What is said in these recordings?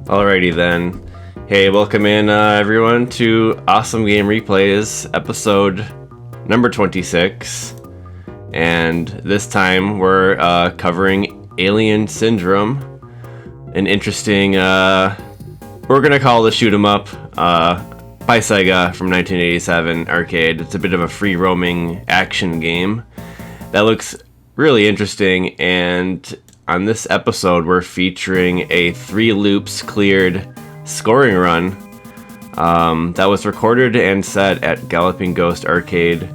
Alrighty then. Hey, welcome in everyone to Awesome Game Replays, episode number 26. And this time we're covering Alien Syndrome, an interesting, we're gonna call it a shoot 'em up by Sega from 1987 arcade. It's a bit of a free roaming action game that looks really interesting, and on this episode, we're featuring a 3 loops cleared scoring run that was recorded and set at Galloping Ghost Arcade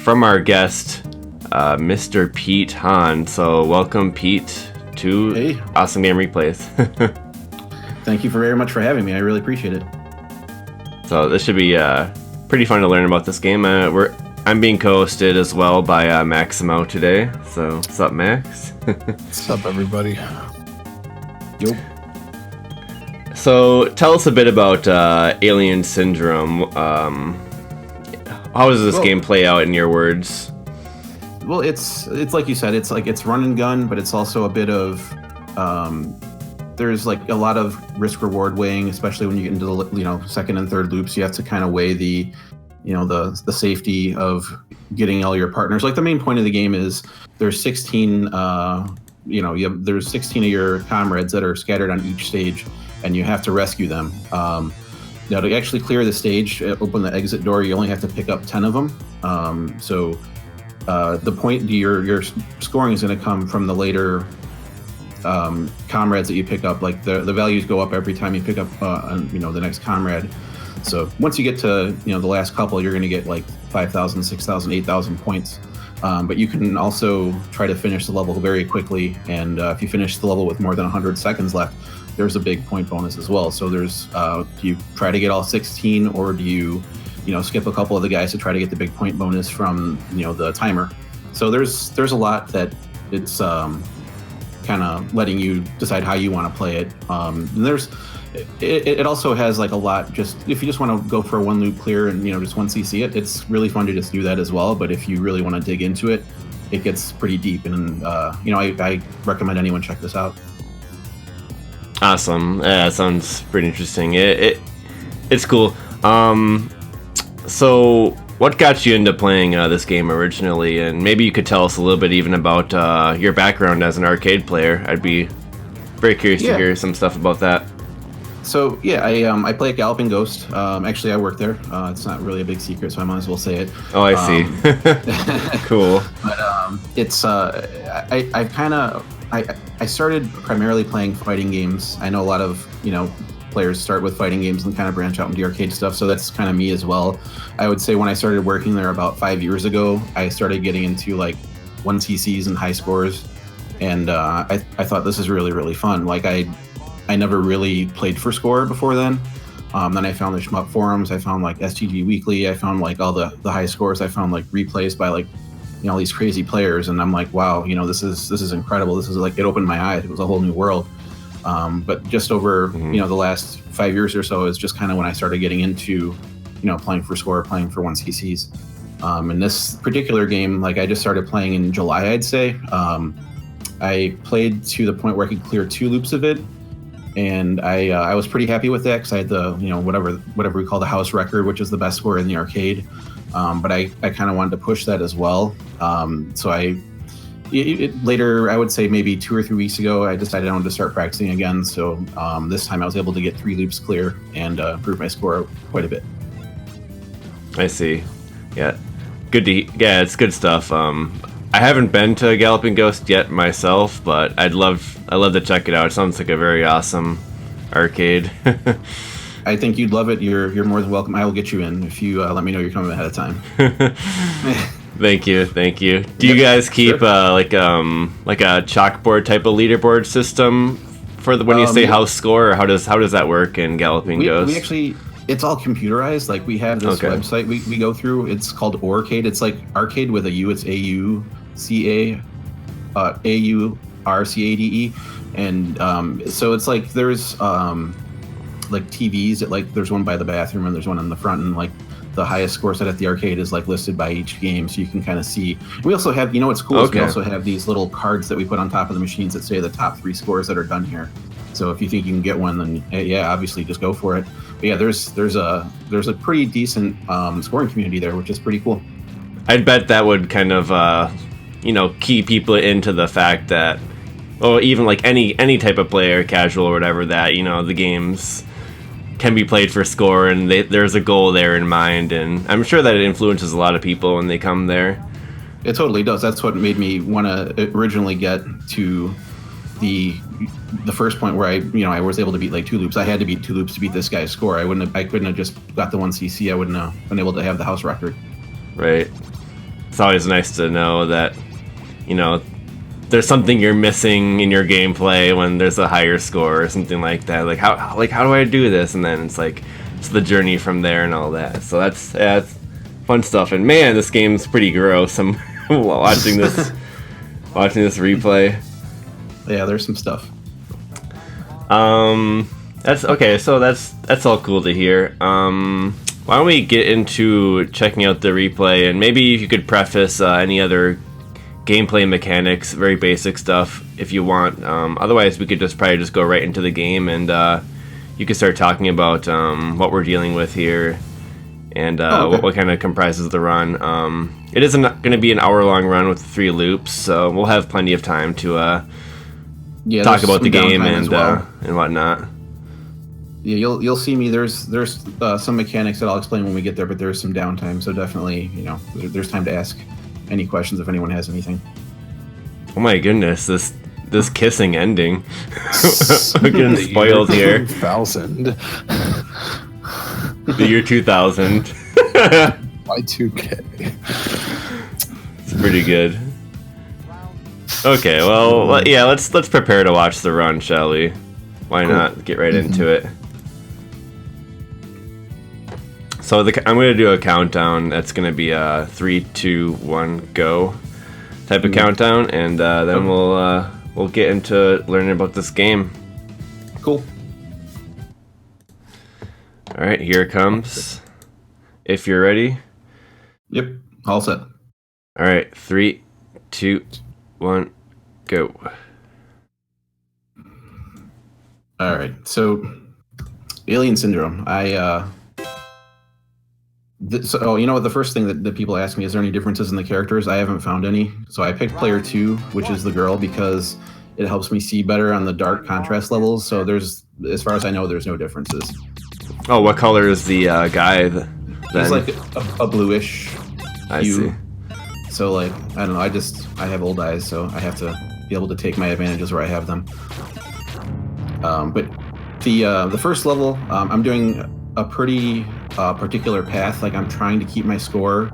from our guest, Mr. Pete Hahn. So welcome, Pete, to Awesome Game Replays. Thank you very much for having me. I really appreciate it. So this should be pretty fun to learn about this game. I'm being co-hosted as well by Maximo today. So what's up, Max? What's up, everybody? Yep. So tell us a bit about Alien Syndrome. How does this game play out in your words? Well, it's like you said, it's run and gun, but it's also a bit of there's like a lot of risk reward weighing, especially when you get into the second and third loops. You have to kind of weigh the safety of getting all your partners. Like the main point of the game is there's 16 there's 16 of your comrades that are scattered on each stage, and you have to rescue them. Now to actually clear the stage, open the exit door, you only have to pick up 10 of them. The point your scoring is going to come from the later comrades that you pick up. Like the values go up every time you pick up the next comrade. So once you get to the last couple, you're going to get like 5,000, 6,000, 8,000 points. But you can also try to finish the level very quickly, and if you finish the level with more than 100 seconds left, there's a big point bonus as well. So there's do you try to get all 16, or do you skip a couple of the guys to try to get the big point bonus from the timer? So there's a lot that it's kind of letting you decide how you want to play it. And it also has like a lot, just if you just want to go for a 1 loop clear and just 1 CC it's really fun to just do that as well. But if you really want to dig into it, it gets pretty deep, and I recommend anyone check this out. Awesome. Yeah, it sounds pretty interesting. It's cool. So what got you into playing this game originally, and maybe you could tell us a little bit even about your background as an arcade player. I'd be very curious to hear some stuff about that. So I play at Galloping Ghost. Actually, I work there. It's not really a big secret, so I might as well say it. Oh, I see. Cool. But it's I started primarily playing fighting games. I know a lot of players start with fighting games and kind of branch out into arcade stuff, so that's kind of me as well. I would say when I started working there about 5 years ago, I started getting into like 1 CCs and high scores, and I thought this is really, really fun. Like I never really played for score before then. Then I found the shmup forums. I found like STG Weekly. I found like all the high scores. I found like replays by like all these crazy players, and I'm like, wow, this is incredible. This is like, it opened my eyes. It was a whole new world. But just over the last 5 years or so is just kind of when I started getting into playing for score, playing for 1 CCs. And this particular game, like I just started playing in July, I'd say. I played to the point where I could clear 2 loops of it. And I was pretty happy with that because I had the whatever we call the house record, which is the best score in the arcade. But I kind of wanted to push that as well. So later, I would say maybe 2 or 3 weeks ago, I decided I wanted to start practicing again. So this time I was able to get 3 loops clear and improve my score quite a bit. I see. Yeah, it's good stuff. I haven't been to Galloping Ghost yet myself, but I'd love to check it out. It sounds like a very awesome arcade. I think you'd love it. You're more than welcome. I will get you in if you let me know you're coming ahead of time. Thank you. Do you guys keep like a chalkboard type of leaderboard system for when you say house score, or how does that work in Galloping Ghost? We actually, it's all computerized. Like we have this website we go through. It's called Arcade. It's like arcade with a U. It's AUCA, AURCADE, and so it's like there's like TVs. There's one by the bathroom and there's one in the front, and like the highest score set at the arcade is like listed by each game, so you can kind of see. We also have, what's cool is we also have these little cards that we put on top of the machines that say the top 3 scores that are done here. So if you think you can get one, then yeah, obviously just go for it. But yeah, there's a pretty decent scoring community there, which is pretty cool. I'd bet that would kind of key people into the fact that, or even like any type of player, casual or whatever, that the games can be played for score, and there's a goal there in mind, and I'm sure that it influences a lot of people when they come there. It totally does. That's what made me want to originally get to the first point where I was able to beat like 2 loops. I had to beat 2 loops to beat this guy's score. I couldn't have just got the 1 CC. I wouldn't have been able to have the house record. Right. It's always nice to know that there's something you're missing in your gameplay when there's a higher score or something like that. Like how do I do this? And then it's the journey from there and all that. So that's fun stuff. And man, this game's pretty gross. I'm watching this replay. Yeah, there's some stuff. That's okay. So that's all cool to hear. Why don't we get into checking out the replay, and maybe if you could preface any other gameplay mechanics, very basic stuff, if you want. Otherwise, we could probably just go right into the game, and you could start talking about what we're dealing with here, and okay. what kind of comprises the run. It isn't going to be an hour-long run with 3 loops, so we'll have plenty of time to talk about the game and whatnot. Yeah, you'll see me. There's some mechanics that I'll explain when we get there, but there's some downtime, so definitely there's time to ask any questions if anyone has anything. Oh my goodness, this kissing ending. We're getting spoiled here. 2000. The year 2000. Y2K. It's pretty good. Okay, well, yeah, let's prepare to watch the run, shall we? Why not get right into it? So I'm going to do a countdown. That's going to be a 3, 2, 1, go type of countdown, and then we'll get into learning about this game. Cool. All right, here it comes. If you're ready. Yep, all set. All right, 3, 2, 1, go. All right, so Alien Syndrome. The first thing that people ask me, is there any differences in the characters? I haven't found any. So I picked player 2, which is the girl, because it helps me see better on the dark contrast levels. So as far as I know, there's no differences. Oh, what color is the guy then? He's like a bluish I hue. see. So I don't know, I have old eyes, so I have to be able to take my advantages where I have them. But the first level, I'm doing a pretty particular path. Like, I'm trying to keep my score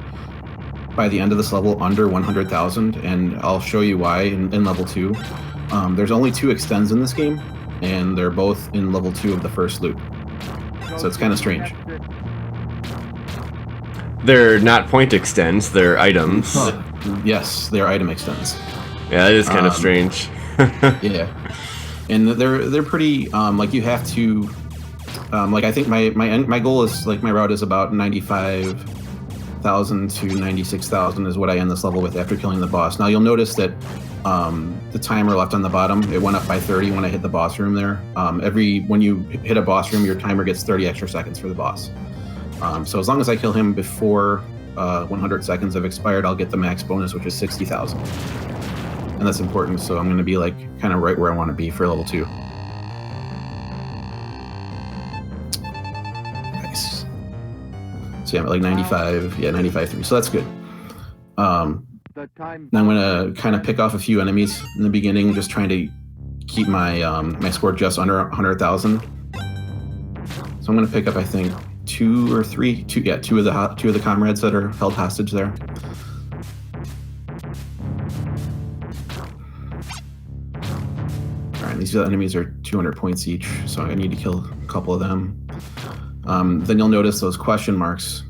by the end of this level under 100,000, and I'll show you why in level 2. There's only 2 extends in this game, and they're both in level 2 of the first loop. So it's kind of strange. They're not point extends, they're items. Yes, they're item extends. Yeah, that is kind of strange. Yeah. And they're pretty you have to I think my goal is, my route is about 95,000 to 96,000 is what I end this level with after killing the boss. Now you'll notice that the timer left on the bottom, it went up by 30 when I hit the boss room there. When you hit a boss room, your timer gets 30 extra seconds for the boss. So as long as I kill him before 100 seconds have expired, I'll get the max bonus, which is 60,000. And that's important, so I'm going to be kind of right where I want to be for level 2. Nice. So yeah, I'm at 95, 95.3, so that's good. Now I'm going to kind of pick off a few enemies in the beginning, just trying to keep my my score just under 100,000. So I'm going to pick up, I think, 2 of the comrades that are held hostage there. All right, these enemies are 200 points each, so I need to kill a couple of them. Then you'll notice those question marks.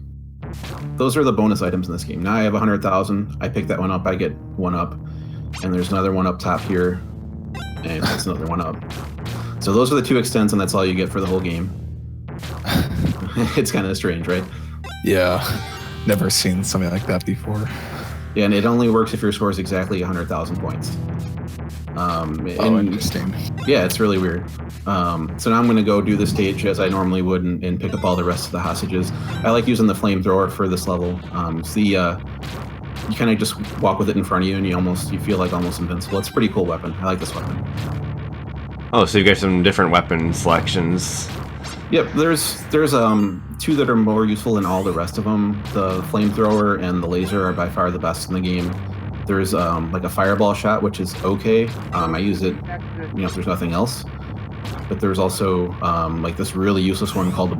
Those are the bonus items in this game. Now I have 100,000. I pick that one up, I get 1 up. And there's another one up top here, and that's another 1 up. So those are the 2 extents, and that's all you get for the whole game. It's kind of strange, right? Yeah, never seen something like that before. Yeah, and it only works if your score is exactly 100,000 points. Interesting. Yeah, it's really weird. So now I'm going to go do the stage as I normally would and pick up all the rest of the hostages. I like using the flamethrower for this level. You kind of just walk with it in front of you, and you feel like almost invincible. It's a pretty cool weapon. I like this weapon. Oh, so you got some different weapon selections. Yep, there's two that are more useful than all the rest of them. The flamethrower and the laser are by far the best in the game. There's like a fireball shot, which is okay. I use it, if there's nothing else. But there's also like this really useless one called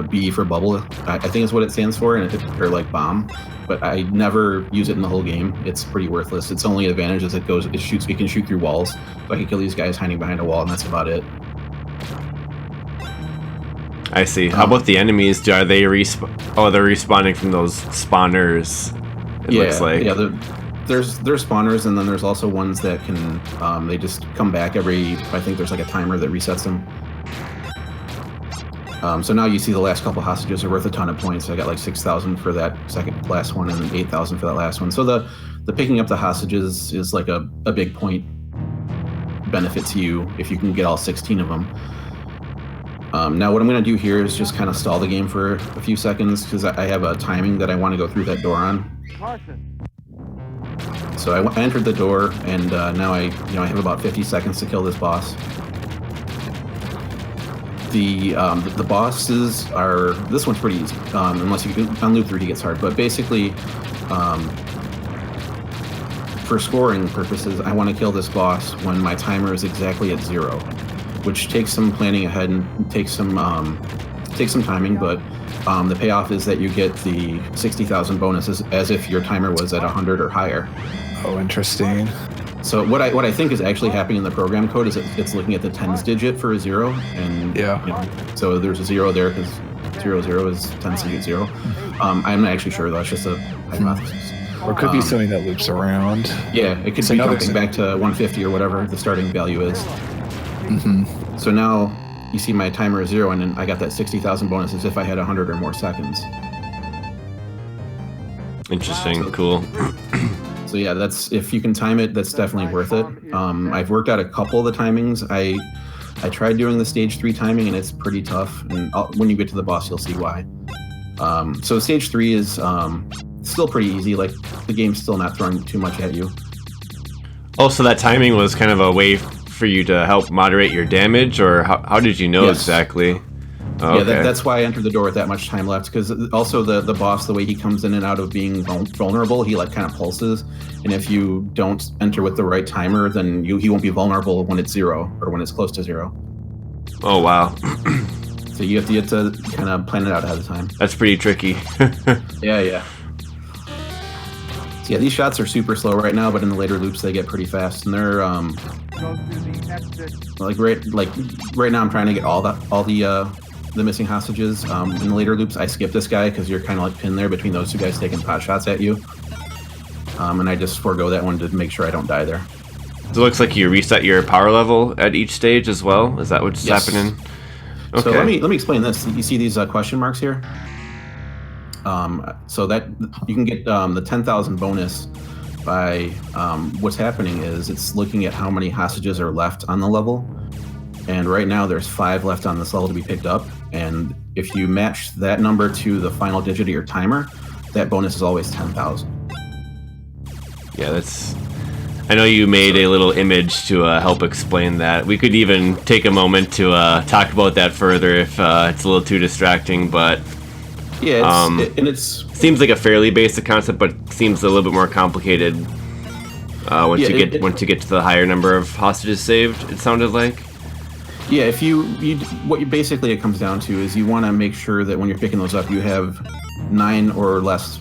B for bubble. I think is what it stands for, or like bomb. But I never use it in the whole game. It's pretty worthless. Its only advantage is it can shoot through walls. So I can kill these guys hiding behind a wall, and that's about it. I see. How about the enemies? Are they they're respawning from those spawners? It looks like. Yeah. There's spawners, and then there's also ones that can they just come back I think there's like a timer that resets them. So now you see the last couple hostages are worth a ton of points. I got like 6,000 for that last one, and then 8,000 for that last one. So the picking up the hostages is like a big point benefit to you if you can get all 16 of them. Now what I'm going to do here is just kind of stall the game for a few seconds because I have a timing that I want to go through that door on. So I entered the door, and now I have about 50 seconds to kill this boss. The bosses are, this one's pretty easy, unless you can, on loop 3 he gets hard, but basically for scoring purposes I want to kill this boss when my timer is exactly at 0, which takes some planning ahead and takes some timing, but the payoff is that you get the 60,000 bonuses as if your timer was at 100 or higher. Oh, interesting. So what I think is actually happening in the program code is it's looking at the tens digit for a 0, and so there's a 0 there because 00 is tens digit 0. I'm not actually sure though. It's just a hypothesis. Or it could be something that loops around. Yeah, it could be jumping back to 150 or whatever the starting value is. Mm-hmm. So now you see my timer is 0, and then I got that 60,000 bonus as if I had 100 or more seconds. Interesting. Cool. So yeah, that's, if you can time it, that's definitely worth it. I've worked out a couple of the timings. I tried doing the stage 3 timing, and it's pretty tough. And when you get to the boss, you'll see why. So stage 3 is still pretty easy. Like, the game's still not throwing too much at you. Oh, so that timing was kind of a way for you to help moderate your damage, or how did you know exactly? Oh, yeah, okay. that's why I entered the door with that much time left, because also the boss, the way he comes in and out of being vulnerable, he like kind of pulses, and if you don't enter with the right timer, then he won't be vulnerable when it's 0 or when it's close to 0. Oh wow. So you have to kind of plan it out ahead of time. That's pretty tricky. Yeah. So yeah, these shots are super slow right now, but in the later loops they get pretty fast, and they're right now I'm trying to get all the missing hostages. In the later loops, I skip this guy because you're kind of like pinned there between those two guys taking pot shots at you. And I just forego that one to make sure I don't die there. So it looks like you reset your power level at each stage as well. Is that what's happening? Okay. So let me explain this. You see these question marks here? So that you can get the 10,000 bonus by what's happening is it's looking at how many hostages are left on the level. And right now there's 5 left on this level to be picked up. And if you match that number to the final digit of your timer, that bonus is always 10,000. Yeah, that's... I know you made a little image to help explain that. We could even take a moment to talk about that further if it's a little too distracting, but... Yeah, it's seems like a fairly basic concept, but seems a little bit more complicated once you get to the higher number of hostages saved, it sounded like. Yeah, if basically it comes down to is you want to make sure that when you're picking those up, you have 9 or less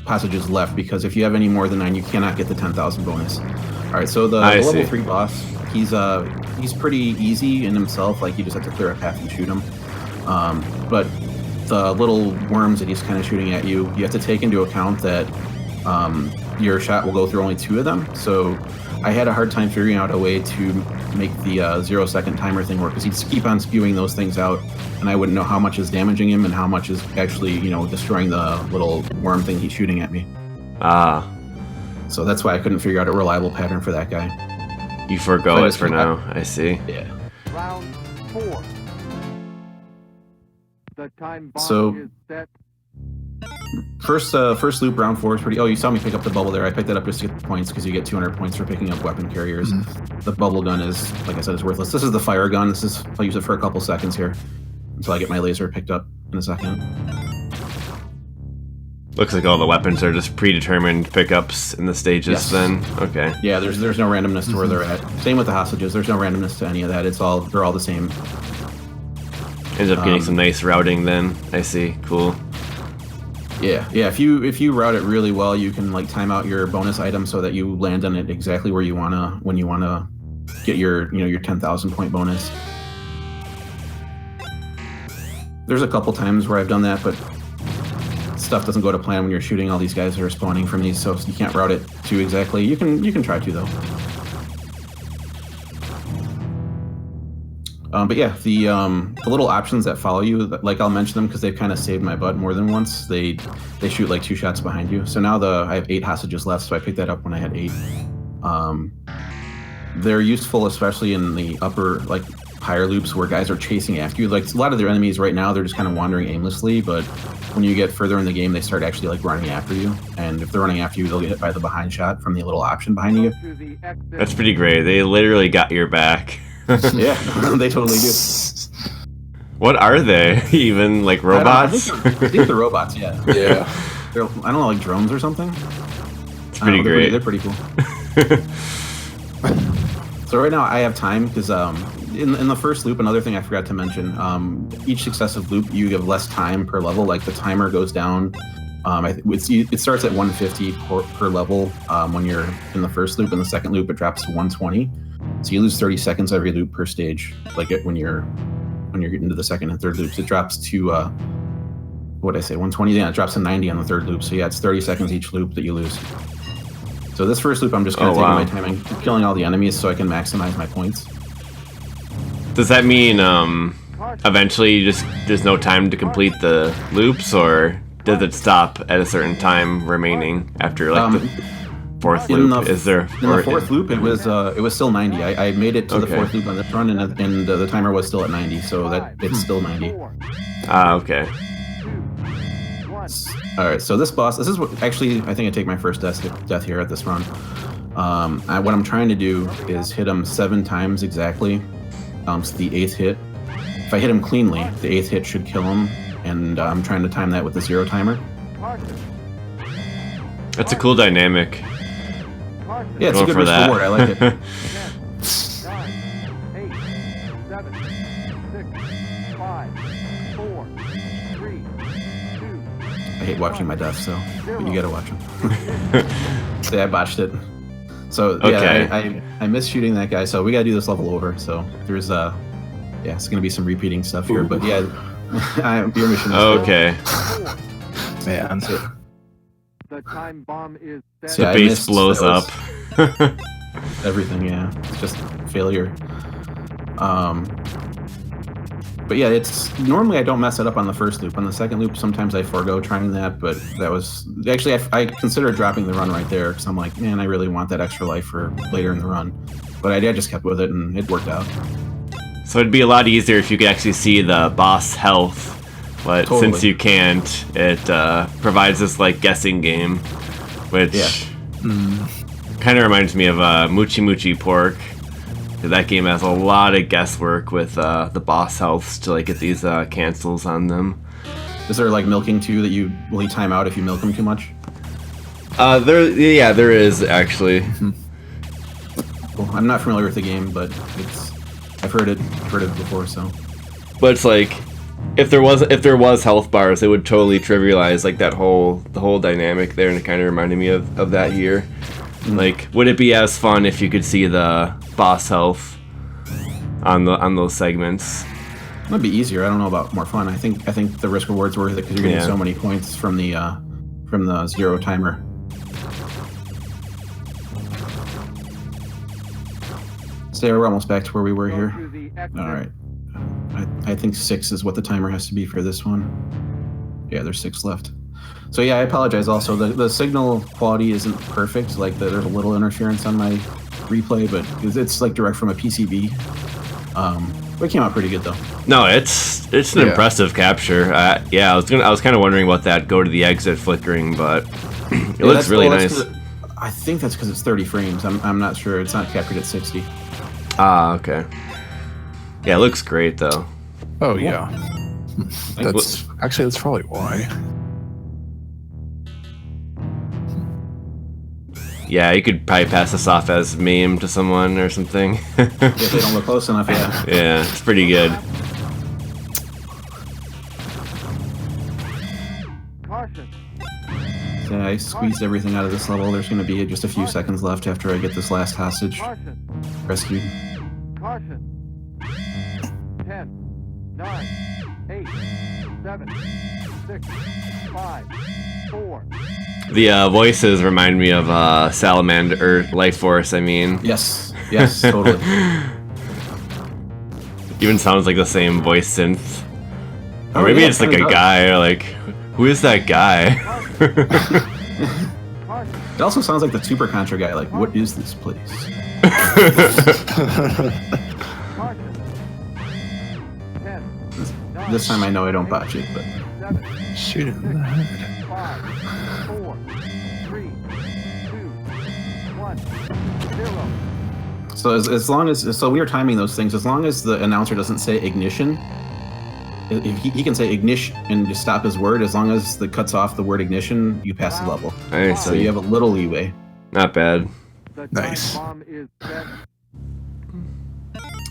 hostages left, because if you have any more than 9, you cannot get the 10,000 bonus. All right, so the level 3 boss, he's pretty easy in himself. Like, you just have to clear a path and shoot him. But the little worms that he's kind of shooting at you have to take into account that your shot will go through only 2 of them. So I had a hard time figuring out a way to make the 0-second timer thing work, because he'd keep on spewing those things out, and I wouldn't know how much is damaging him and how much is actually, destroying the little worm thing he's shooting at me. Ah. So that's why I couldn't figure out a reliable pattern for that guy. You forego it for now. I see. Yeah. Round 4. The time bomb So- is set. First loop, round 4 is pretty. Oh, you saw me pick up the bubble there. I picked that up just to get the points because you get 200 points for picking up weapon carriers. The bubble gun is, like I said, is worthless. This is the fire gun. I'll use it for a couple seconds here until I get my laser picked up in a second. Looks like all the weapons are just predetermined pickups in the stages. Yes. Then okay. Yeah, there's no randomness to where they're at. Same with the hostages. There's no randomness to any of that. They're all the same. Ends up getting some nice routing. Then I see. Cool. Yeah. If you route it really well, you can like time out your bonus item so that you land on it exactly where you wanna when you wanna get your your 10,000 point bonus. There's a couple times where I've done that, but stuff doesn't go to plan when you're shooting all these guys that are spawning from these, so you can't route it too exactly. You can try to though. But yeah, the little options that follow you, like I'll mention them because they've kind of saved my butt more than once. They shoot like 2 shots behind you. So now I have 8 hostages left, so I picked that up when I had 8. They're useful, especially in the upper, like higher loops where guys are chasing after you. Like a lot of their enemies right now, they're just kind of wandering aimlessly, but when you get further in the game, they start actually like running after you. And if they're running after you, they'll get hit by the behind shot from the little option behind you. To the exit. That's pretty great. They literally got your back. Yeah, they totally do. What are they? Even like robots? I think they're robots, yeah. Yeah. They're, I don't know, like drones or something? It's pretty great. They're pretty cool. So right now I have time because in the first loop, another thing I forgot to mention, each successive loop you have less time per level. Like the timer goes down. It starts at 150 per level when you're in the first loop. In the second loop, it drops to 120. So you lose 30 seconds every loop per stage. Like when you're getting to the second and third loops, it drops to what did I say, 120? Yeah, it drops to 90 on the third loop. So yeah, it's 30 seconds each loop that you lose. So this first loop, I'm just kind of taking my time and killing all the enemies so I can maximize my points. Does that mean eventually there's no time to complete the loops, or does it stop at a certain time remaining after like the fourth loop? Is there in the fourth loop? It was still 90. I made it to the fourth loop on this run, and the timer was still at 90, so that it's still 90. Okay. All right, so this is what actually I think I take my first death here at this run. What I'm trying to do is hit him 7 times exactly. So the 8th hit, if I hit him cleanly, the 8th hit should kill him, and I'm trying to time that with the 0 timer. That's a cool dynamic. Yeah, it's Going a good for risk that. reward. I like it. 10, 9, 8, 7, 6, 5, 4, 3, 2. I hate watching my deaths, so but you gotta watch them. See, I botched it. So yeah, Okay. I missed shooting that guy. So we gotta do this level over. So there's it's gonna be some repeating stuff here. But yeah, your mission. Is Okay. Man. The time bomb is set. So, The I base missed- blows that up. was everything. Yeah, it's just failure. But yeah, it's normally I don't mess it up on the first loop. On the second loop, sometimes I forego trying that. But that was actually I considered dropping the run right there because I'm like, man, I really want that extra life for later in the run. But I just kept with it and it worked out. So it'd be a lot easier if you could actually see the boss health. But Totally. since you can't, it provides this like guessing game, which kind of reminds me of Moochie Moochie Pork. That game has a lot of guesswork with the boss healths to like get these cancels on them. Is there like milking too that will you time out if you milk them too much? There is actually. Well, I'm not familiar with the game, but I've heard it before. So But it's like if there was health bars, it would totally trivialize like the whole dynamic there, and it kind of reminded me of that here. Like, would it be as fun if you could see the boss health on those segments? it might be easier. I don't know about more fun. I think the risk reward's worth it because you're getting Yeah. so many points from the 0 timer. So we're almost back to where we were here. To the exit. All right. I think 6 is what the timer has to be for this one. Yeah, there's 6 left. So yeah, I apologize also. The signal quality isn't perfect. Like there's a little interference on my replay, but it's like direct from a PCB. But it came out pretty good though. No, it's an impressive capture. Yeah, I was kind of wondering about that go to the exit flickering, but it looks really nice. I think that's because it's 30 frames. I'm not sure. It's not captured at 60. Ah, okay. Yeah, it looks great though. Oh yeah. That's probably why. Yeah, you could probably pass this off as meme to someone or something. If they don't look close enough, yeah. Yeah, it's pretty good. Caution. So I squeezed everything out of this level. There's going to be just a few seconds left after I get this last hostage Caution. rescued. Caution. 10, 9, 8, 7, 6, 5, 4. The voices remind me of Salamander, or Life Force, I mean. Yes, totally. Even sounds like the same voice synth. Or Oh, maybe yeah, it's like a kinda does. guy, or like, who is that guy? Caution. It also sounds like the Super Contra guy. Like, what is this place? Caution. 10, 9, This time I know I don't botch it, but 7, Shoot him in the head. 5, 4, 3, 2, 1, 0. so as long as we are timing those things. As long as the announcer doesn't say ignition, if he can say ignition and just stop his word. As long as the cuts off the word ignition, you pass the level. I So see. you have a little leeway. Not bad. The Nice. time bomb is set.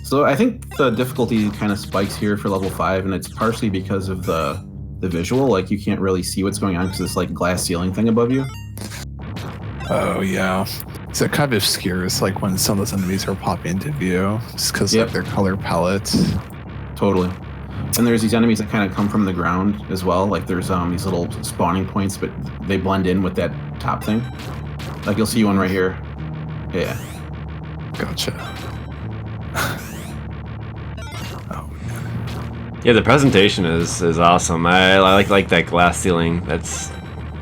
So I think the difficulty kind of spikes here for level 5, and it's partially because of the visual. Like, you can't really see what's going on because it's like glass ceiling thing above you. Oh yeah. So it kind of obscures like when some of those enemies are popping into view, just because Yep. of their color palettes. Totally. And there's these enemies that kind of come from the ground as well. Like, there's these little spawning points, but they blend in with that top thing. Like, you'll see one right here. Yeah. Gotcha. Oh man. Yeah, the presentation is awesome. I like that glass ceiling. That's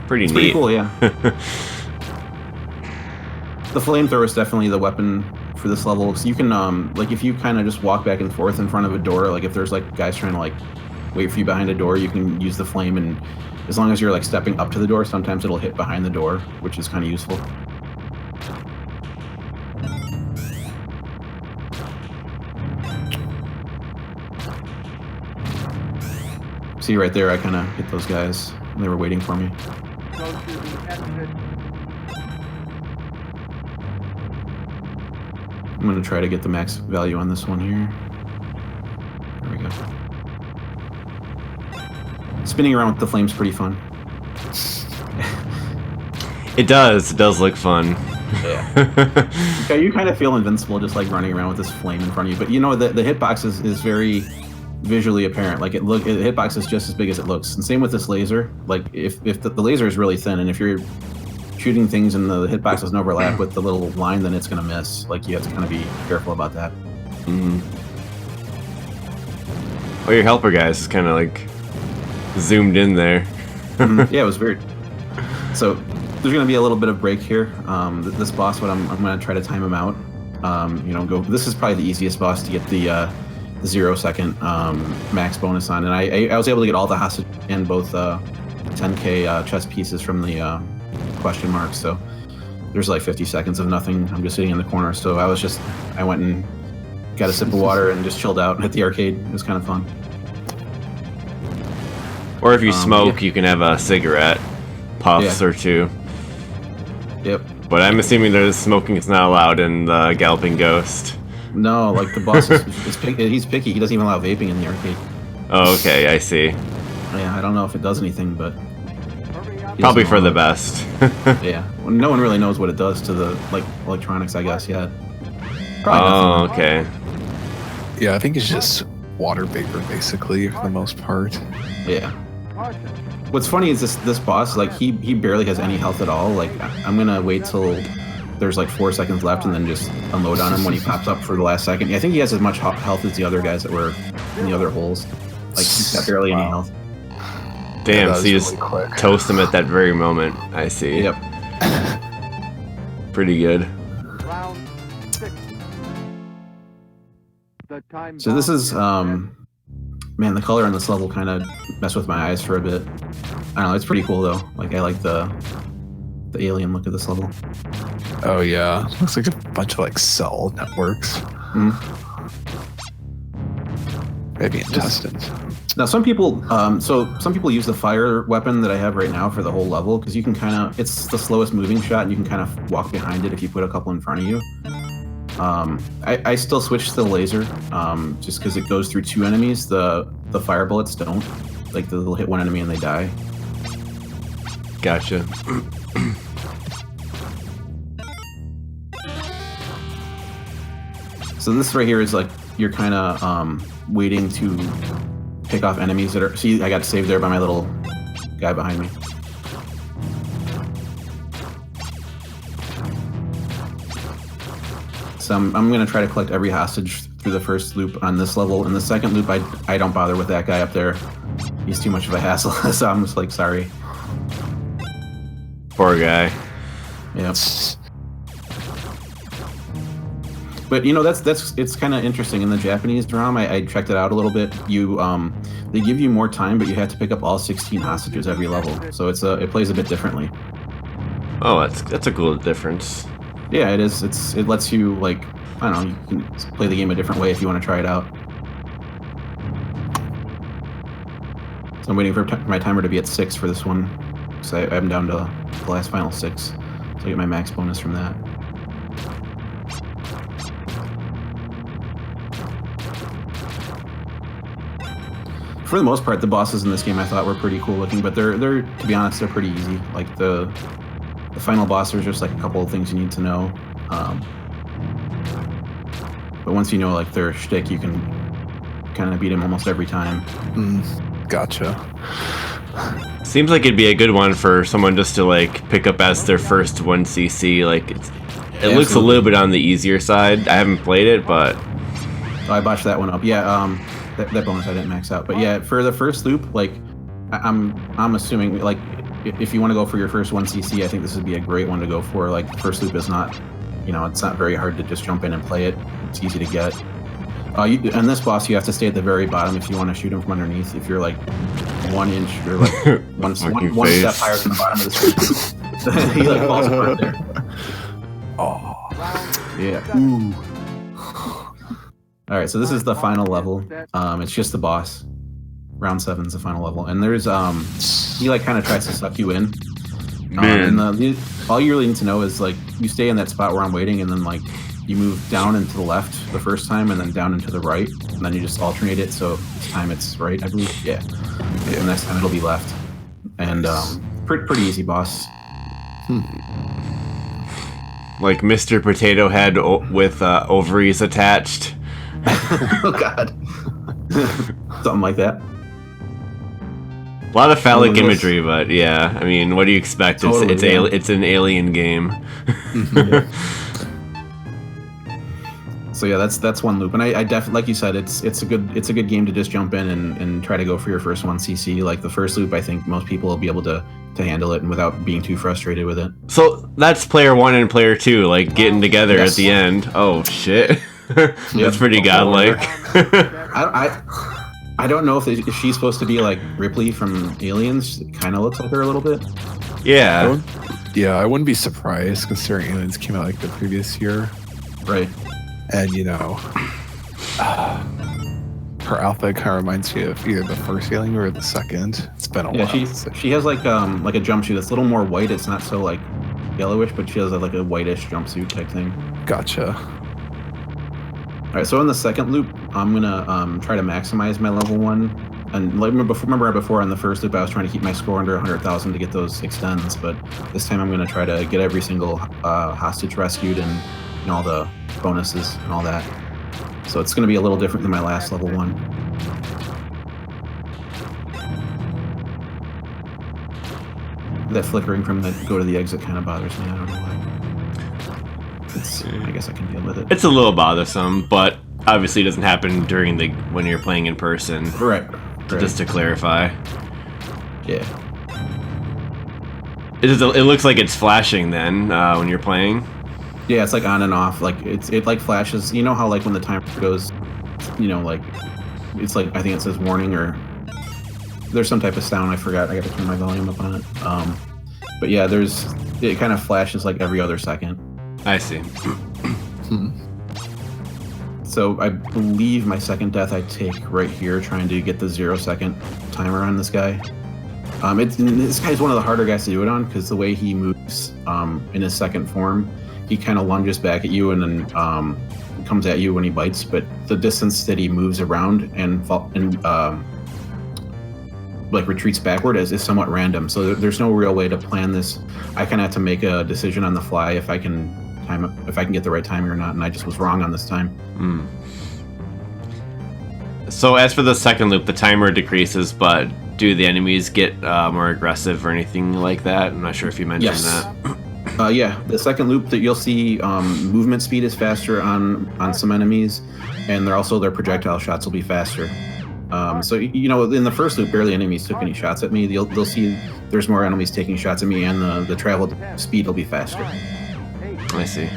pretty It's neat. pretty cool, yeah. The flamethrower is definitely the weapon for this level. So you can, like, if you kind of just walk back and forth in front of a door, like if there's like guys trying to like wait for you behind a door, you can use the flame, and as long as you're like stepping up to the door, sometimes it'll hit behind the door, which is kind of useful. See right there, I kind of hit those guys. They were waiting for me. Go to the exit. I'm going to try to get the max value on this one here. There we go. Spinning around with the flame's pretty fun. It does look fun. Yeah. Okay, you kind of feel invincible just like running around with this flame in front of you. But you know, the hitbox is very visually apparent. Like, the hitbox is just as big as it looks. And same with this laser. Like, if the laser is really thin, and if you're shooting things and the hitbox doesn't overlap with the little line, then it's going to miss. Like, you have to kind of be careful about that. Mm-hmm. Oh, your helper guys is kind of like zoomed in there. Yeah, it was weird. So there's going to be a little bit of break here. This boss, I'm going to try to time him out. This is probably the easiest boss to get the 0 second max bonus on, and I was able to get all the hostage and both 10k chest pieces from the question marks. So there's like 50 seconds of nothing. I'm just sitting in the corner. So I went and got a sip of water and just chilled out at the arcade. It was kind of fun. Or if you smoke, you can have a cigarette, puffs or two. Yep. But I'm assuming that smoking is not allowed in the Galloping Ghost. No, like the boss is he's picky. He doesn't even allow vaping in the arcade. Oh, okay, I see. Yeah, I don't know if it does anything, but Hurry up. he Probably doesn't for the allow it. best. Yeah, well, no one really knows what it does to the electronics, I guess, yet. Oh, okay. Yeah, I think it's just water vapor basically for the most part. Yeah. Caution. What's funny is this boss, like, he barely has any health at all. Like, I'm gonna wait till there's like 4 seconds left and then just unload on him when he pops up for the last second. Yeah, I think he has as much health as the other guys that were in the other holes. Like, he's got barely any health. Damn, that so was you just really quick. toast them at that very moment. I see. Yep. Pretty good. Round The time So this bomb is man, the color on this level kind of messed with my eyes for a bit. I don't know, it's pretty cool though. Like I like the alien look of this level. Oh yeah, looks like a bunch of like cell networks. Maybe intestines. Now some people use the fire weapon that I have right now for the whole level because you can kind of, it's the slowest moving shot and you can kind of walk behind it if you put a couple in front of you. I still switch to the laser just because it goes through 2 enemies. The fire bullets don't. Like they'll hit one enemy and they die. Gotcha. So this right here is like you're kind of waiting to pick off enemies that are. See, I got saved there by my little guy behind me. So I'm gonna try to collect every hostage through the first loop on this level. In the second loop, I don't bother with that guy up there. He's too much of a hassle. So I'm just like, sorry. Poor guy. Yep. But you know it's kind of interesting in the Japanese ROM. I checked it out a little bit. They give you more time, but you have to pick up all 16 hostages every level. So it plays a bit differently. Oh, that's a cool difference. Yeah, it is. It lets you like, I don't know, you can play the game a different way if you want to try it out. So I'm waiting for my timer to be at 6 for this one. So I'm down to the last final 6. So I get my max bonus from that. For the most part, the bosses in this game I thought were pretty cool looking, but they're to be honest, they're pretty easy. Like the final boss, there's just like a couple of things you need to know. But once you know like their shtick, you can kind of beat him almost every time. Gotcha. Seems like it'd be a good one for someone just to like pick up as their first 1cc. Like it looks a little bit on the easier side. I haven't played it, but I botched that one up. Yeah, that bonus I didn't max out. But yeah, for the first loop, like I'm assuming like if you want to go for your first 1cc, I think this would be a great one to go for. Like the first loop is not, it's not very hard to just jump in and play it. It's easy to get. And this boss, you have to stay at the very bottom if you want to shoot him from underneath. If you're like 1 inch or like one step higher than the bottom of the screen, he like falls apart there. Oh, yeah. Ooh. All right, so this is the final level. It's just the boss. Round 7 is the final level, and there's he like kind of tries to suck you in. And all you really need to know is like you stay in that spot where I'm waiting, and then like you move down and to the left the first time, and then down and to the right, and then you just alternate it. So this time it's right, I believe. Yeah. The next time it'll be left, and pretty easy boss. like Mr. Potato Head with ovaries attached. Oh God. Something like that. A lot of phallic imagery, but yeah, I mean, what do you expect? Totally, It's an alien game. So yeah, that's one loop, and I definitely, like you said, it's a good game to just jump in and try to go for your first 1cc. Like the first loop, I think most people will be able to handle it and without being too frustrated with it. So that's player 1 and player 2, like getting together at the end. Oh shit, that's pretty godlike. I don't know if she's supposed to be like Ripley from Aliens. It kind of looks like her a little bit. Yeah. I wouldn't be surprised considering Aliens came out like the previous year. Right. And her outfit kind of reminds me of either the first Alien or the second. It's been a while. She has like a jumpsuit that's a little more white. It's not so like yellowish, but she has like a whitish jumpsuit type thing. Gotcha. All right, so in the second loop, I'm gonna try to maximize my level 1. And like, remember before on the first loop, I was trying to keep my score under 100,000 to get those extends, but this time I'm gonna try to get every single hostage rescued and all the bonuses and all that. So it's gonna be a little different than my last level 1. That flickering from the go to the exit kind of bothers me. I don't know why. I guess I can deal with it. It's a little bothersome, but obviously it doesn't happen during when you're playing in person. Right. Just to clarify. Yeah. It looks like it's flashing then when you're playing. Yeah, it's like on and off. Like it like flashes. You know how like when the timer goes like it's like I think it says warning or there's some type of sound. I forgot. I got to turn my volume up on it. But yeah, it kind of flashes like every other second. I see. So I believe my second death I take right here, trying to get the 0-second timer on this guy. This guy's one of the harder guys to do it on because the way he moves in his second form, he kind of lunges back at you and then comes at you when he bites. But the distance that he moves around and like retreats backward is somewhat random. So there's no real way to plan this. I kind of have to make a decision on the fly if I can get the right timing or not, and I just was wrong on this time. So as for the second loop, the timer decreases, but do the enemies get more aggressive or anything like that? I'm not sure if you mentioned that. Yeah, the second loop that you'll see movement speed is faster on some enemies, and their projectile shots will be faster. So in the first loop, barely enemies took any shots at me. They'll see there's more enemies taking shots at me, and the travel speed will be faster. I see.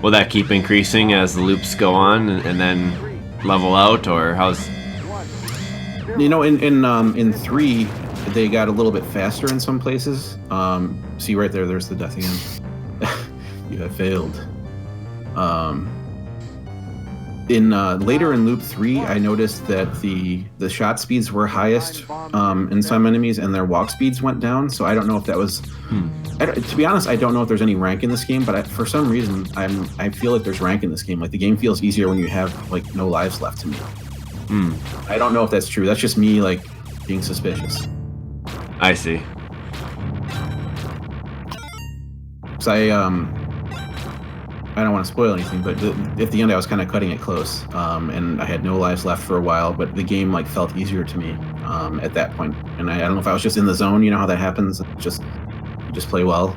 Will that keep increasing as the loops go on and then level out, or how's? In 3, they got a little bit faster in some places. See right there, there's the death again. You have failed. Later in loop 3, I noticed that the shot speeds were highest in some enemies, and their walk speeds went down. So I don't know if that was. To be honest, I don't know if there's any rank in this game, but for some reason, I feel like there's rank in this game. Like the game feels easier when you have like no lives left to me. I don't know if that's true. That's just me like being suspicious. I see. So I don't want to spoil anything, but at the end I was kind of cutting it close, and I had no lives left for a while, but the game like felt easier to me at that point. And I don't know if I was just in the zone, you know how that happens, you just play well.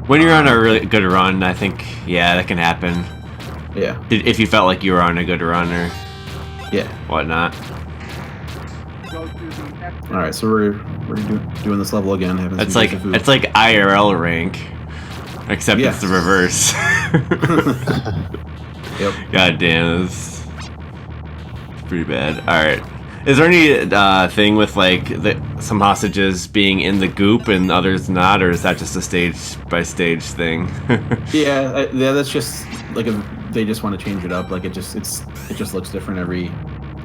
When you're on a really good run, I think, yeah, that can happen. Yeah. If you felt like you were on a good run or whatnot. All right, so we're doing this level again. It's like IRL rank. Except it's the reverse. Yep. God damn, this is pretty bad. Alright. Is there any thing with like some hostages being in the goop and others not, or is that just a stage by stage thing? yeah, that's just like they just want to change it up. Like it just looks different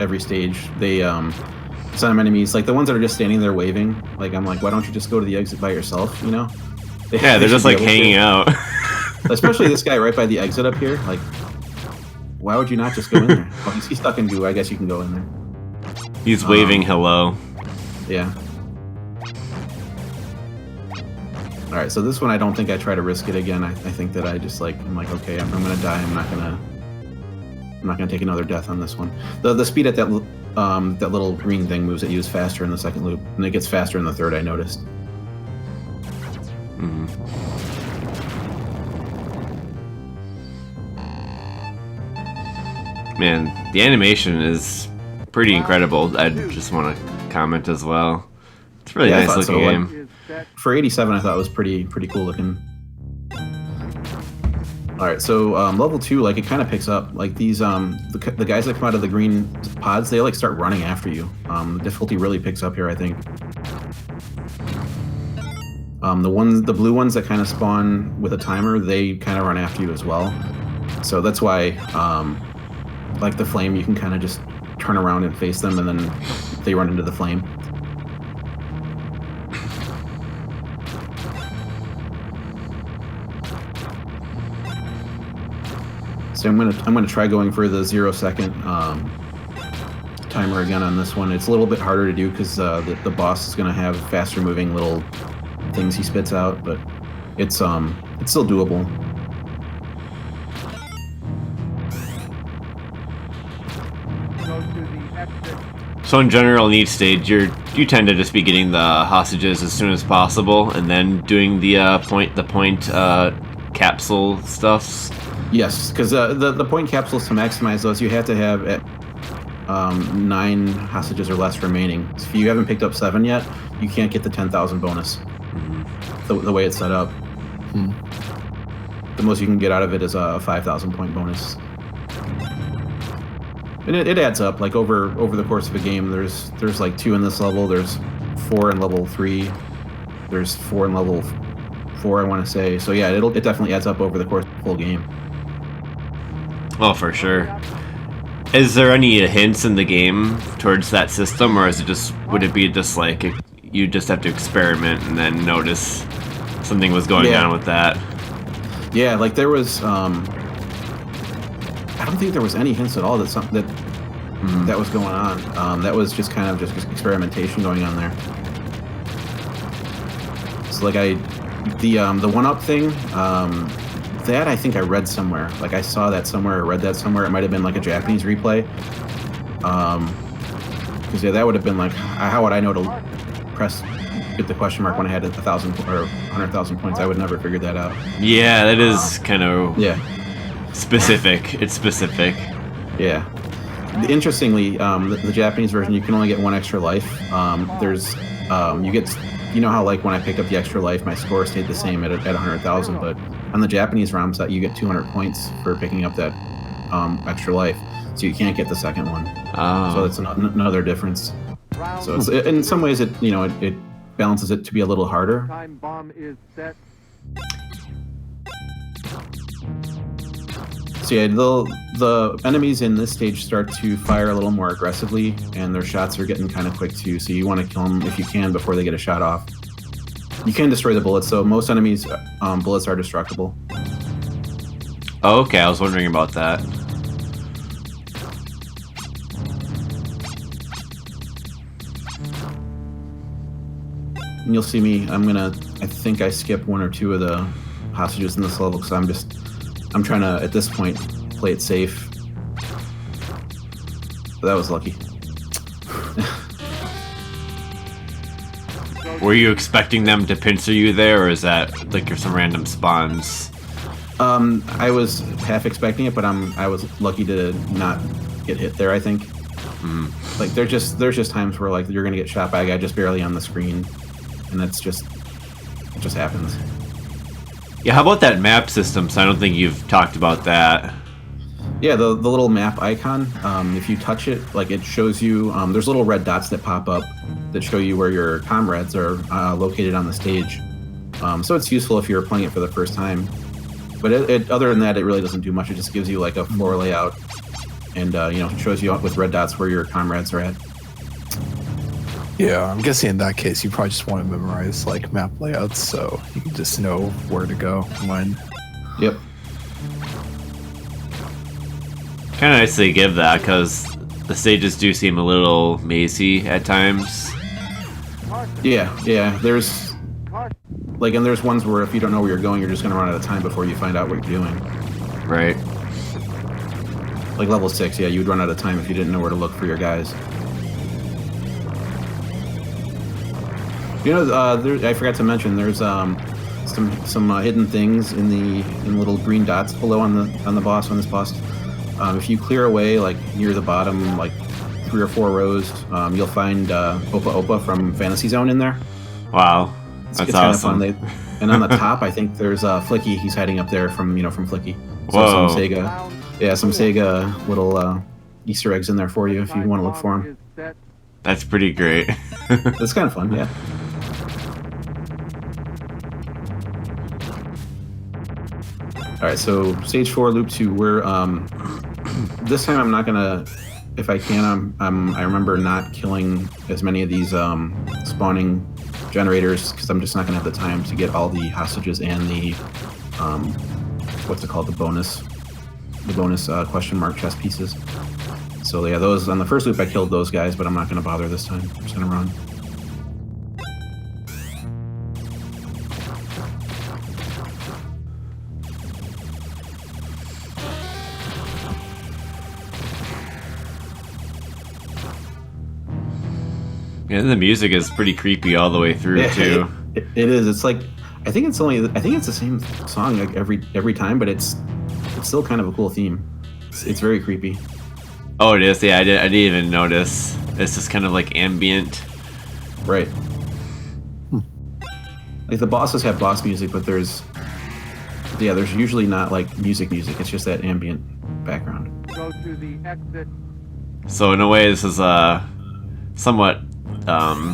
every stage. They some enemies, like the ones that are just standing there waving, like I'm like, why don't you just go to the exit by yourself, you know? Yeah, they're just like hanging out. Especially this guy right by the exit up here. Like, why would you not just go in there? Oh, he's stuck in goo. I guess you can go in there. He's waving hello. Yeah. All right, so this one I don't think I try to risk it again. I think that I'm like, okay, I'm gonna die. I'm not gonna take another death on this one. The speed at that little green thing moves at you is faster in the second loop, and it gets faster in the third. I noticed. Man, the animation is pretty incredible. I just want to comment as well. It's a really nice looking game. For 87, I thought it was pretty cool looking. All right, so level 2, like it kind of picks up. Like these, the guys that come out of the green pods, they like start running after you. The difficulty really picks up here, I think. The blue ones that kind of spawn with a timer, they kind of run after you as well. So that's why, like the flame, you can kind of just turn around and face them, and then they run into the flame. So I'm gonna try going for the 0-second timer again on this one. It's a little bit harder to do because the boss is gonna have faster moving little things he spits out, but it's still doable. So in general, in each stage, you tend to just be getting the hostages as soon as possible, and then doing the point capsule stuffs. Yes, because the point capsules, to maximize those, you have to have 9 hostages or less remaining. So if you haven't picked up 7 yet, you can't get the 10,000 bonus. The way it's set up. The most you can get out of it is a 5,000 point bonus. And it adds up. Like over the course of a game, there's like 2 in this level. There's 4 in level 3. There's 4 in level 4, I want to say. So yeah, it definitely adds up over the course of the full game. Oh, for sure. Is there any hints in the game towards that system, or would it be just like you just have to experiment and then notice something was going on with that? Yeah, like there was. I don't think there was any hints at all that that was going on. That was just kind of just experimentation going on there. So like the 1-up thing, that I think I read somewhere. Like I saw that somewhere or read that somewhere. It might have been like a Japanese replay. Because yeah, that would have been like, how would I know to get the question mark when I had 1,000 or 100,000 points? I would never figure that out. Yeah, that is kind of specific. It's specific. Yeah. Interestingly, the Japanese version, you can only get 1 extra life. You know how like when I picked up the extra life, my score stayed the same at 100,000, but on the Japanese ROMs, that you get 200 points for picking up that extra life, so you can't get the second one. So that's another difference. So it's, in some ways, it balances it to be a little harder. Time bomb is set. So yeah, the enemies in this stage start to fire a little more aggressively, and their shots are getting kind of quick too. So you want to kill them if you can before they get a shot off. You can destroy the bullets, so most enemies' bullets are destructible. Oh, okay, I was wondering about that. And you'll see me. I think I skip 1 or 2 of the hostages in this level because I'm trying to, at this point, play it safe. But that was lucky. Were you expecting them to pincer you there, or is that like some random spawns? I was half expecting it, but I was lucky to not get hit there, I think. Like there's just times where like you're gonna get shot by a guy just barely on the screen, and it just happens. Yeah, how about that map system? So I don't think you've talked about that. Yeah, the little map icon, if you touch it, like it shows you, there's little red dots that pop up that show you where your comrades are located on the stage. So it's useful if you're playing it for the first time. But other than that, it really doesn't do much. It just gives you like a floor layout and shows you with red dots where your comrades are at. Yeah, I'm guessing in that case, you probably just want to memorize like map layouts so you can just know where to go when. Yep. Kind of nice they give that, because the stages do seem a little mazy at times. Yeah. There's like, and there's ones where if you don't know where you're going, you're just going to run out of time before you find out what you're doing. Right. Like level 6, yeah, you'd run out of time if you didn't know where to look for your guys. I forgot to mention there's some hidden things in little green dots below on this boss. If you clear away like near the bottom, like 3 or 4 rows, you'll find Opa Opa from Fantasy Zone in there. Wow, that's awesome. Kind of fun. And on the top, I think there's Flicky. He's hiding up there from Flicky. So Whoa. some Sega little Easter eggs in there for you if you want to look for them. That's pretty great. It's kind of fun, yeah. All right, so stage 4, loop 2. We're this time I'm not gonna, if I can, I remember not killing as many of these spawning generators because I'm just not gonna have the time to get all the hostages and the what's it called, the bonus question mark chest pieces. So yeah, those on the first loop I killed those guys, but I'm not gonna bother this time. I'm just gonna run. Yeah, the music is pretty creepy all the way through too. It is. It's like I think it's the same song like every time, but it's still kind of a cool theme. It's very creepy. Oh, it is. Yeah, I didn't even notice. It's just kind of like ambient. Right. Like the bosses have boss music, but there's usually not like music. It's just that ambient background. Go to the exit So in a way, this is somewhat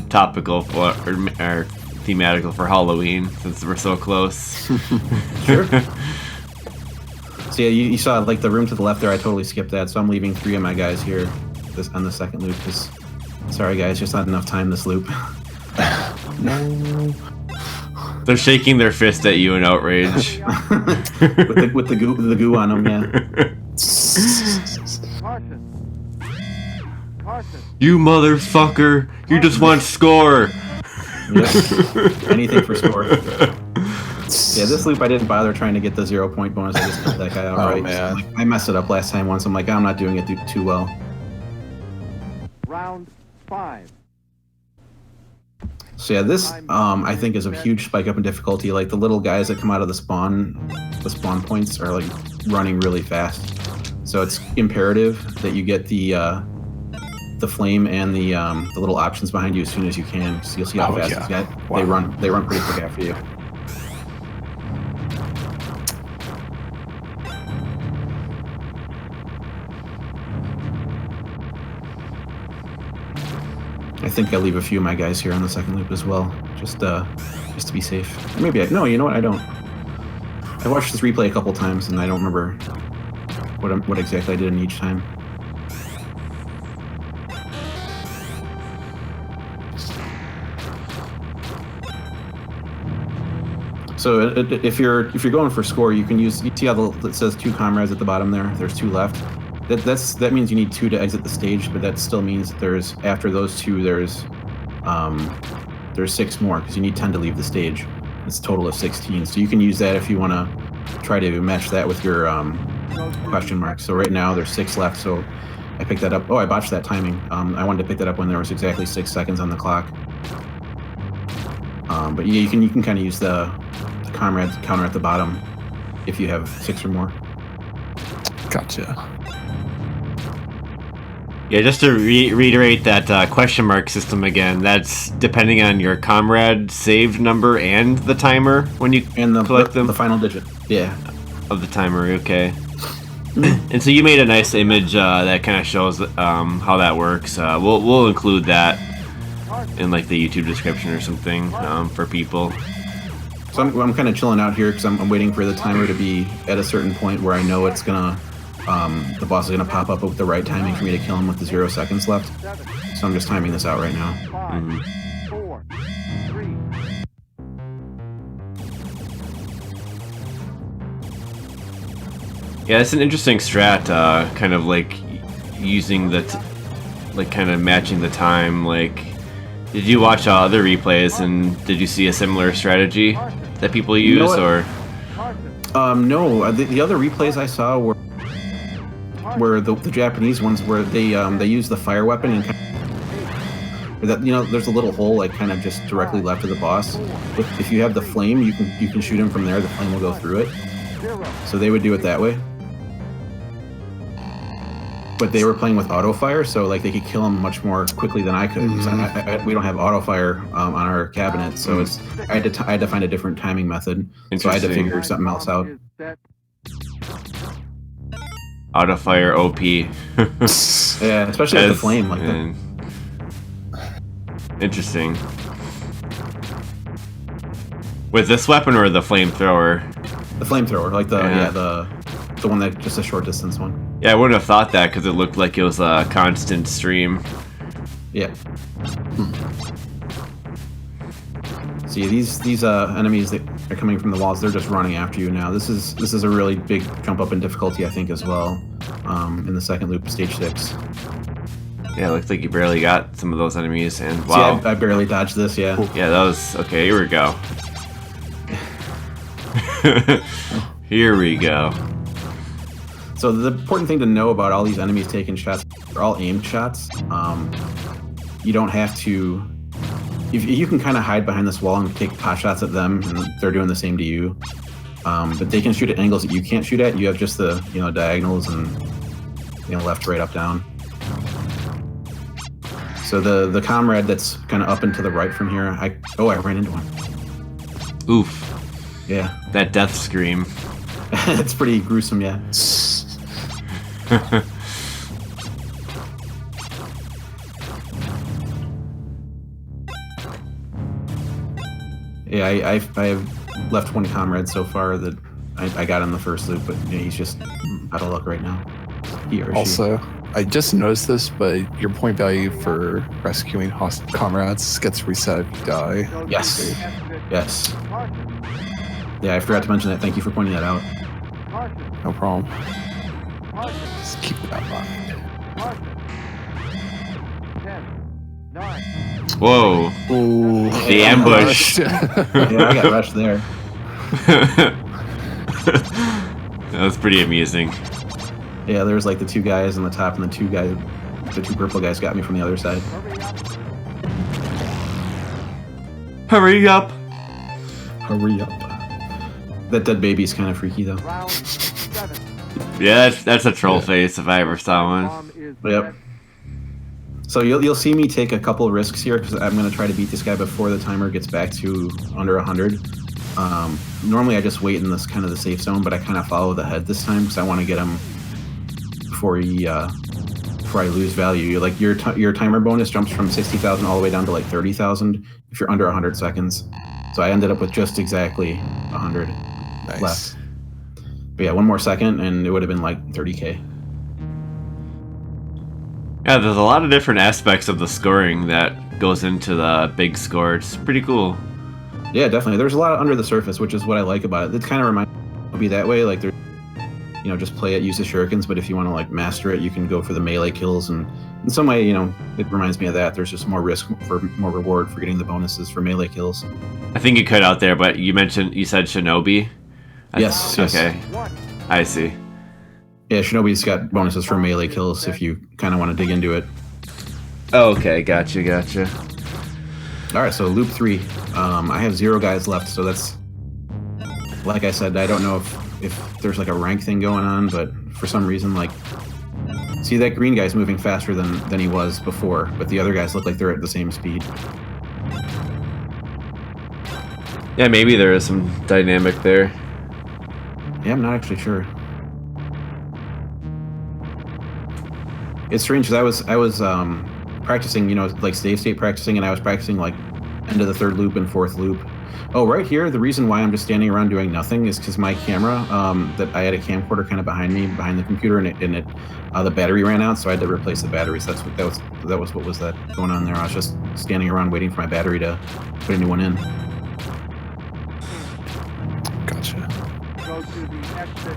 topical for or thematical for Halloween since we're so close. Sure. So yeah, you saw like the room to the left there. I totally skipped that, so I'm leaving 3 of my guys here on the second loop. Sorry guys, just not enough time this loop. No. They're shaking their fist at you in outrage. with the goo on them, yeah. Caution. You motherfucker! You just want score! Yep. Anything for score. Yeah, this loop I didn't bother trying to get the 0 point bonus. I just killed that guy outright. Oh, man. Like, I messed it up last time once. I'm like, I'm not doing it too well. Round 5. So yeah, this I think is a huge spike up in difficulty. Like the little guys that come out of the spawn points are like running really fast. So it's imperative that you get the flame and the little options behind you as soon as you can. So you'll see how fast these guys Wow. they run pretty quick after you. I think I'll leave a few of my guys here on the second loop as well, just to be safe. Or maybe no, you know what? I don't. I watched this replay a couple times and I don't remember what exactly I did in each time. So if you're going for score, you can use. You see how it says 2 comrades at the bottom there? There's 2 left. That means you need 2 to exit the stage, but that still means there's after those 2 there's 6 more because you need 10 to leave the stage. It's a total of 16. So you can use that if you want to try to match that with your question mark. So right now there's 6 left. So I picked that up. Oh, I botched that timing. I wanted to pick that up when there was exactly 6 seconds on the clock. But yeah, you can kind of use the comrades counter at the bottom if you have 6 or more. Gotcha. Yeah, just to reiterate that question mark system again, that's depending on your comrade saved number and the timer when you collect them? The final digit. Yeah. Of the timer, okay. And so you made a nice image that kind of shows how that works. We'll include that in like the YouTube description or something for people. So I'm kind of chilling out here because I'm waiting for the timer to be at a certain point where I know it's gonna the boss is gonna pop up with the right timing for me to kill him with the 0 seconds left. So I'm just timing this out right now. 5, 4, 3. Yeah, it's an interesting strat, kind of like using like kind of matching the time. Like, did you watch other replays and did you see a similar strategy that people use, know what? or? No, the other replays I saw were the Japanese ones where they use the fire weapon and kind of, that there's a little hole like kind of just directly left of the boss. If you have the flame, you can shoot him from there. The flame will go through it. So they would do it that way. But they were playing with auto fire, so like they could kill him much more quickly than I could. We don't have auto fire on our cabinet, so I had to find a different timing method. So I had to figure something else out. Auto fire OP. Yeah, especially with the flame like that. Interesting. With this weapon or the flamethrower? The flamethrower, like the one that just a short distance one. Yeah, I wouldn't have thought that because it looked like it was a constant stream. Yeah. See, these enemies that are coming from the walls, they're just running after you now. This is a really big jump up in difficulty, I think, as well. In the second loop, stage 6. Yeah, it looks like you barely got some of those enemies, and wow. See, I barely dodged this. Yeah. Yeah, that was okay. Here we go. Here we go. So the important thing to know about all these enemies taking shots, they're all aimed shots. You don't have to. If you can kind of hide behind this wall and take pot shots at them, and they're doing the same to you. But they can shoot at angles that you can't shoot at. You have just the diagonals and left, right, up, down. So the comrade that's kind of up and to the right from here, I ran into one. Oof. Yeah. That death scream. It's pretty gruesome, yeah. Yeah, I've left 20 comrades so far that I got in the first loop, but he's just out of luck right now. He or she. Also, I just noticed this, but your point value for rescuing comrades gets reset if you die. Yes. Yes. Caution. Yeah, I forgot to mention that. Thank you for pointing that out. Caution. No problem. Caution. Just keep that in mind. Caution. 10, 9, Whoa. Ooh. The ambush. Yeah, I got rushed there. That was pretty amusing. Yeah, there was like the two guys on the top, and the two purple guys got me from the other side. hurry up. Hurry up. Hurry up. That dead baby's kind of freaky though. Round 7. Yeah, that's a troll face if I ever saw one. Bomb is Yep. So you'll see me take a couple risks here because I'm going to try to beat this guy before the timer gets back to under 100. Normally I just wait in this kind of the safe zone, but I kind of follow the head this time because I want to get him before I lose value. Like your timer bonus jumps from 60,000 all the way down to like 30,000 if you're under 100 seconds. So I ended up with just exactly 100 Nice. left. But yeah, one more second and it would have been like 30k. Yeah, there's a lot of different aspects of the scoring that goes into the big score. It's pretty cool. Yeah, definitely. There's a lot under the surface, which is what I like about it. It kind of reminds me to be that way. Like, just play it, use the shurikens. But if you want to like master it, you can go for the melee kills. And in some way, it reminds me of that. There's just more risk for more reward for getting the bonuses for melee kills. I think you cut out there, but you said Shinobi. Yes. Okay, 1. I see. Yeah, Shinobi's got bonuses for melee kills if you kind of want to dig into it. Oh, okay, gotcha. All right, so loop 3. I have 0 guys left, so that's, like I said, I don't know if there's like a rank thing going on, but for some reason, like, see that green guy's moving faster than he was before, but the other guys look like they're at the same speed. Yeah, maybe there is some dynamic there. Yeah, I'm not actually sure. It's strange because I was practicing, like save state practicing, and I was practicing like end of the 3rd loop and 4th loop. Oh, right here, the reason why I'm just standing around doing nothing is because my camera, that I had a camcorder kind of behind the computer, and the battery ran out, so I had to replace the battery. So that was what was that going on there. I was just standing around waiting for my battery to put a new one in. Gotcha. Go to the exit.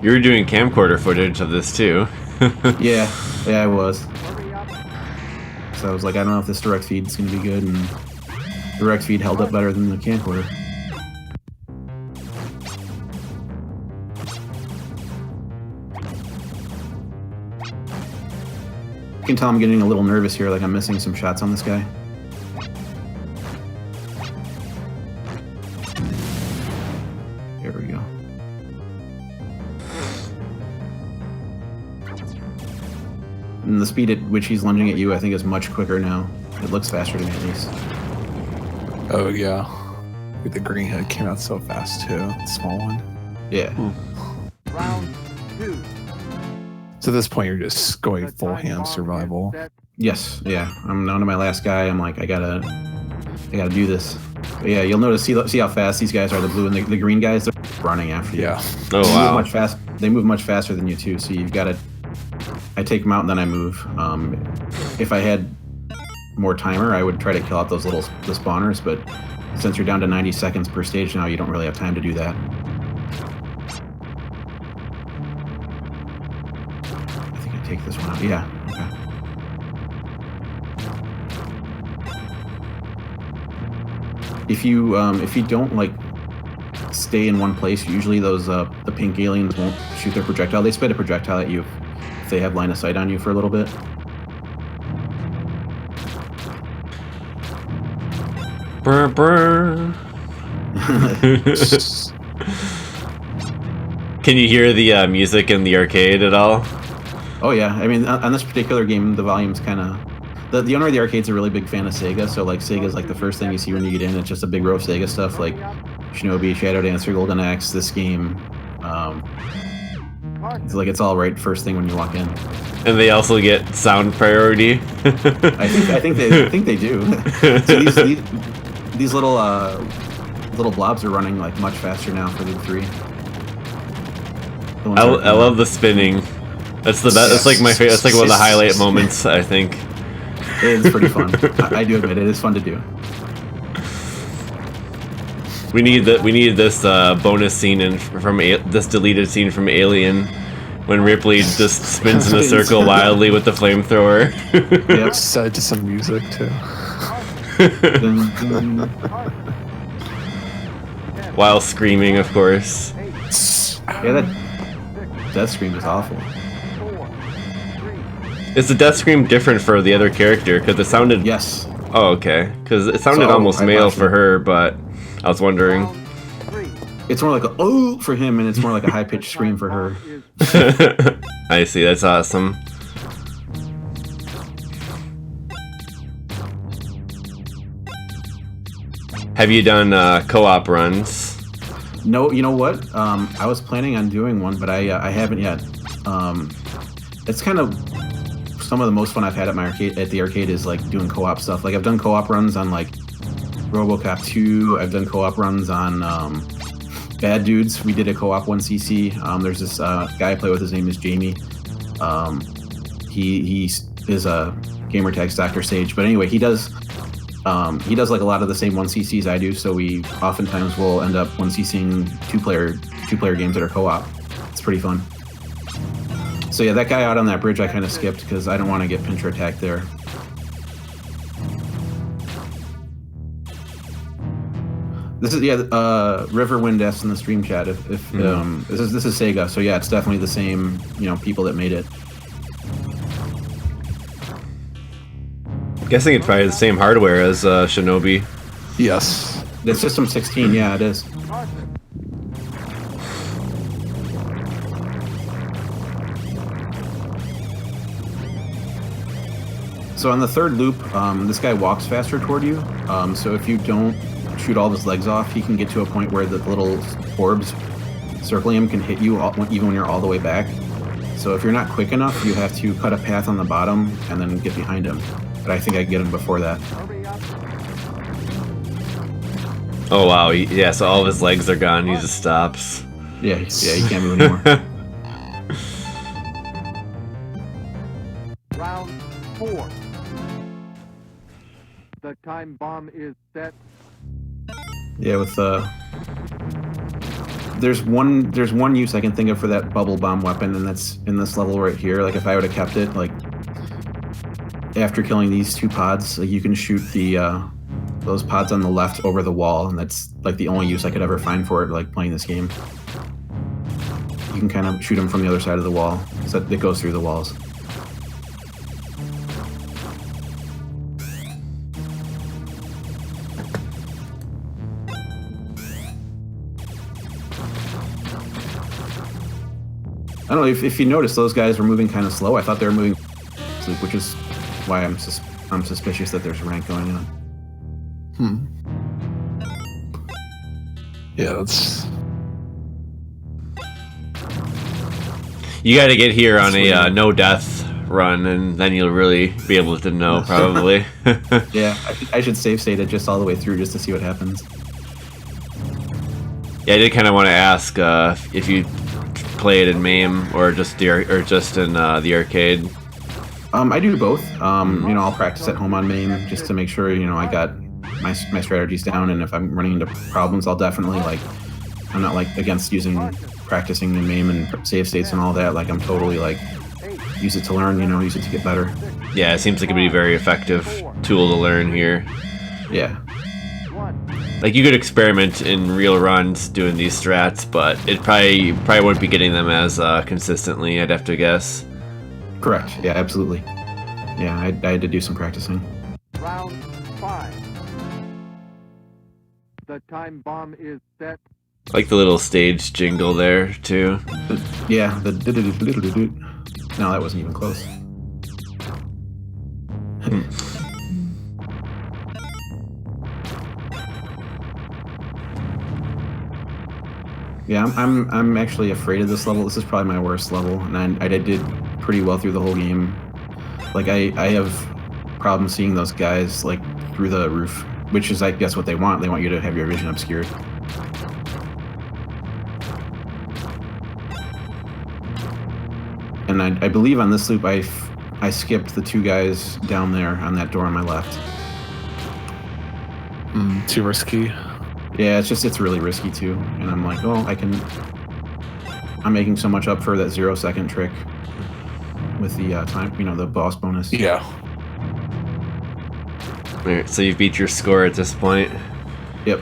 You were doing camcorder footage of this too. Yeah, I was. Hurry up. So I was like, I don't know if this direct feed is going to be good, and the direct feed held up better than the camcorder. You can tell I'm getting a little nervous here, like I'm missing some shots on this guy. There we go. And the speed at which he's lunging at you, I think, is much quicker now. It looks faster to me, at least. Oh, yeah. The green head came out so fast, too. The small one. Yeah. Round 2. So at this point, you're just going full ham survival. Yes. Yeah. I'm down to my last guy. I'm like, I gotta do this. But yeah, you'll notice. See how fast these guys are. The blue and the green guys, they're running after you. Yeah. Oh They wow. move much faster than you too. So you've got to. I take them out and then I move. If I had more timer, I would try to kill out the spawners. But since you're down to 90 seconds per stage now, you don't really have time to do that. I think I take this one out. Yeah. Okay. If you don't like stay in one place, usually those the pink aliens won't shoot their projectile. They spit a projectile at you if they have line of sight on you for a little bit. Brr, brr. Can you hear the music in the arcade at all? Oh yeah, I mean on this particular game, the volume's kind of. The owner of the arcade's a really big fan of Sega, so like Sega's like the first thing you see when you get in. It's just a big row of Sega stuff like Shinobi, Shadow Dancer, Golden Axe, this game. It's like it's all right first thing when you walk in. And they also get sound priority. I think they do. So these little blobs are running like much faster now for Loop 3. I love the spinning. That's the best. That's like my favorite. That's like one of the highlight moments, I think. It is pretty fun. I do admit it is fun to do. We need this bonus scene from this deleted scene from Alien, when Ripley just spins in a circle wildly with the flamethrower. Yep. Set to some music too. While screaming, of course. Yeah, that death scream is awful. Is the death scream different for the other character? Because it sounded... Yes. Oh, okay. Because it sounded So, almost I male watched for it. her, but I was wondering. It's more like a oh for him, and it's more like a high pitched scream for her. I see, that's awesome. Have you done co-op runs? No, you know what? I was planning on doing one, but I haven't yet. It's kind of some of the most fun I've had at the arcade is like doing co-op stuff. Like I've done co-op runs on like RoboCop 2. I've done co-op runs on Bad Dudes. We did a co-op 1cc. There's this guy I play with. His name is Jamie. He is a gamer tags Dr. Sage. But anyway, he does like a lot of the same 1cc's I do. So we oftentimes will end up 1cc'ing two player games that are co-op. It's pretty fun. So yeah, that guy out on that bridge I kind of skipped because I don't want to get pincher attacked there. This is Riverwind asks in the stream chat if this is Sega, so yeah, it's definitely the same people that made it. I'm guessing it's probably the same hardware as Shinobi. Yes. It's System 16, yeah, it is. So on the third loop, this guy walks faster toward you. So if you don't shoot all of his legs off, he can get to a point where the little orbs circling him can hit you even when you're all the way back. So if you're not quick enough, you have to cut a path on the bottom and then get behind him. But I think I can get him before that. Oh wow, yeah, so all of his legs are gone, he just stops. Yeah, he can't move anymore. Round 4. The time bomb is set. Yeah, with there's one use I can think of for that bubble bomb weapon, and that's in this level right here. Like if I would have kept it, like after killing these two pods, like, you can shoot those pods on the left over the wall, and that's like the only use I could ever find for it, like playing this game. You can kind of shoot them from the other side of the wall, so it goes through the walls. I don't know if you noticed, those guys were moving kind of slow. I thought they were moving, which is why I'm suspicious that there's a rank going on. Yeah, that's. You got to get here on a no death run, and then you'll really be able to know, probably. Yeah, I should save state it just all the way through just to see what happens. Yeah, I did kind of want to ask if you play it in MAME or just in the arcade. I do both. I'll practice at home on MAME just to make sure I got my strategies down, and if I'm running into problems, I'll definitely I'm not against practicing in MAME and save states and all that. Like I'm totally use it to learn, use it to get better. Yeah, it seems like it'd be a very effective tool to learn here. Yeah. Like you could experiment in real runs doing these strats, but it probably wouldn't be getting them as consistently, I'd have to guess. Correct. Yeah, absolutely. Yeah, I had to do some practicing. Round 5. The time bomb is set. I like the little stage jingle there too. Yeah, the no, that wasn't even close. Yeah, I'm actually afraid of this level. This is probably my worst level, and I did pretty well through the whole game. Like I have problems seeing those guys like through the roof, which is I guess what they want. They want you to have your vision obscured. And I believe on this loop I skipped the 2 guys down there on that door on my left. Too risky. Yeah, it's really risky too. And I'm like, oh, I'm making so much up for that 0-second trick with the time, the boss bonus. Yeah. Alright, so you beat your score at this point. Yep.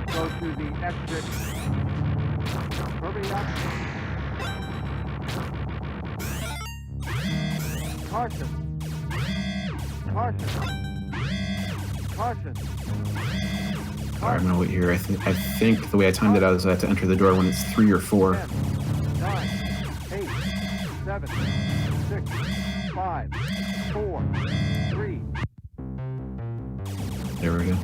Go to the exit. Hurry up. Caution. Caution. Caution. All right, I'm gonna wait here. I think the way I timed it out is I have to enter the door when it's 3 or 4. 10, 9, 8, 7, 6, 5, 4, 3. There we go.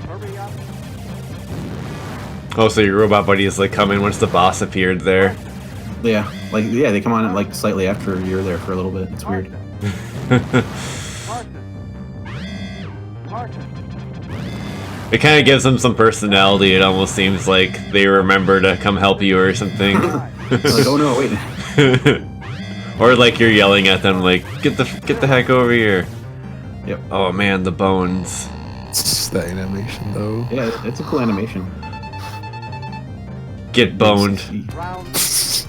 Hurry up. Oh, so your robot buddy is like coming once the boss appeared there. Yeah, they come on like slightly after you're there for a little bit. It's weird. Caution. Caution. It kind of gives them some personality. It almost seems like they remember to come help you or something. It's like, oh no, wait. Or like you're yelling at them like, get the heck over here. Yep. Oh man, the bones. It's the animation though. Yeah, it's a cool animation. Get boned. Round 6.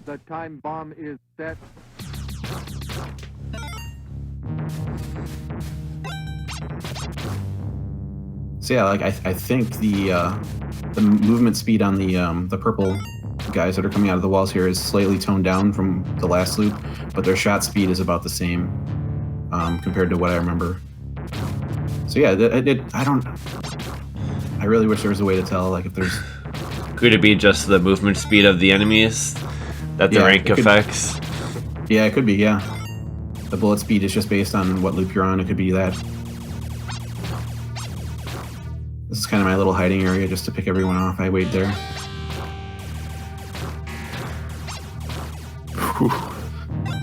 The time bomb is set. So yeah, like I think the movement speed on the purple guys that are coming out of the walls here is slightly toned down from the last loop, but their shot speed is about the same compared to what I remember. So yeah, I really wish there was a way to tell, like if there's. Could it be just the movement speed of the enemies that the Yeah, rank it could- affects? Yeah, it could be. Yeah, the bullet speed is just based on what loop you're on. It could be that. This is kind of my little hiding area just to pick everyone off. I wait there.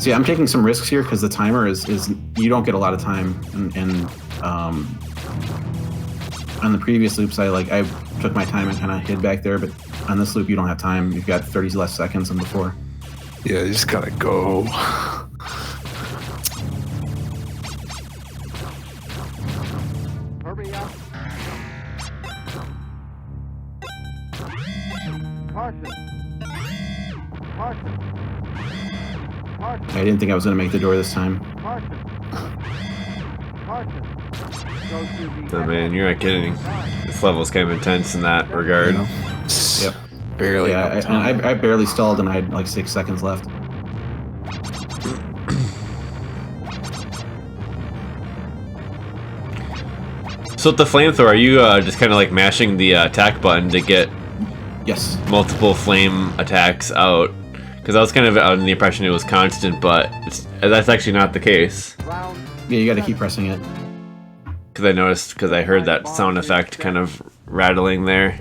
See, I'm taking some risks here because the timer is you don't get a lot of time, and on the previous loops I took my time and kind of hid back there, but on this loop you don't have time. You've got 30 less seconds than before. Yeah, you just gotta go. Hurry up. Caution. Caution. Caution. I didn't think I was going to make the door this time. Caution. Caution. Go to the Oh man, you're not kidding. This level's kind of intense in that regard. Yep. Barely. Yeah, enough time. I barely stalled and I had like 6 seconds left. So with the flamethrower, are you just kind of like mashing the attack button to get Yes. multiple flame attacks out? Because I was kind of under the impression it was constant, but that's actually not the case. round. Yeah, you got to keep pressing it. Because I heard that sound effect kind of rattling there.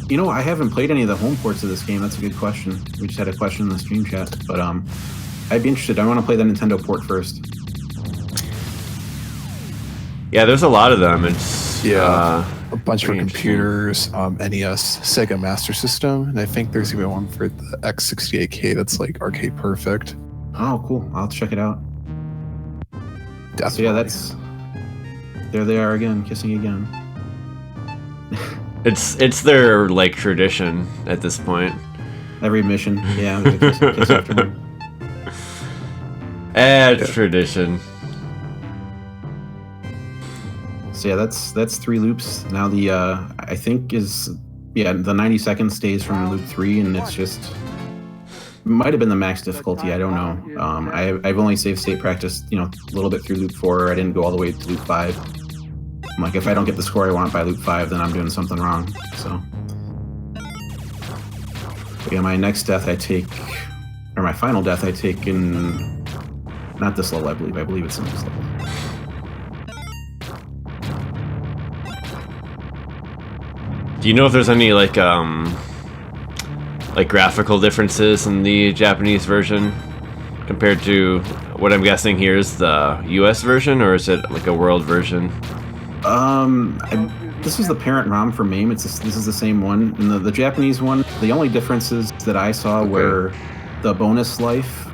You know, I haven't played any of the home ports of this game. That's a good question. We just had a question in the stream chat, but I'd be interested. I want to play the Nintendo port first. Yeah, there's a lot of them. It's Yeah. A bunch for pretty interesting. computers, NES, Sega Master System, and I think there's even one for the X68K that's like arcade perfect. Oh, cool. I'll check it out. Definitely. So yeah, there they are again, kissing again. It's their like tradition at this point. Every mission, yeah, there's a kiss afterward. Tradition. So yeah, that's 3 loops. Now the I think the 90 seconds stays from loop 3, and it's just might have been the max difficulty. I don't know. I've only saved state practice, a little bit through loop 4. I didn't go all the way to loop 5. I'm like, if I don't get the score I want by loop 5, then I'm doing something wrong. So But yeah, my next death I take, or my final death I take in, not this level, I believe. I believe it's in this level. Do you know if there's any like graphical differences in the Japanese version compared to what I'm guessing here is the US version, or is it like a world version? This is the parent ROM for MAME. This is the same one. And the Japanese one, the only differences that I saw were the bonus life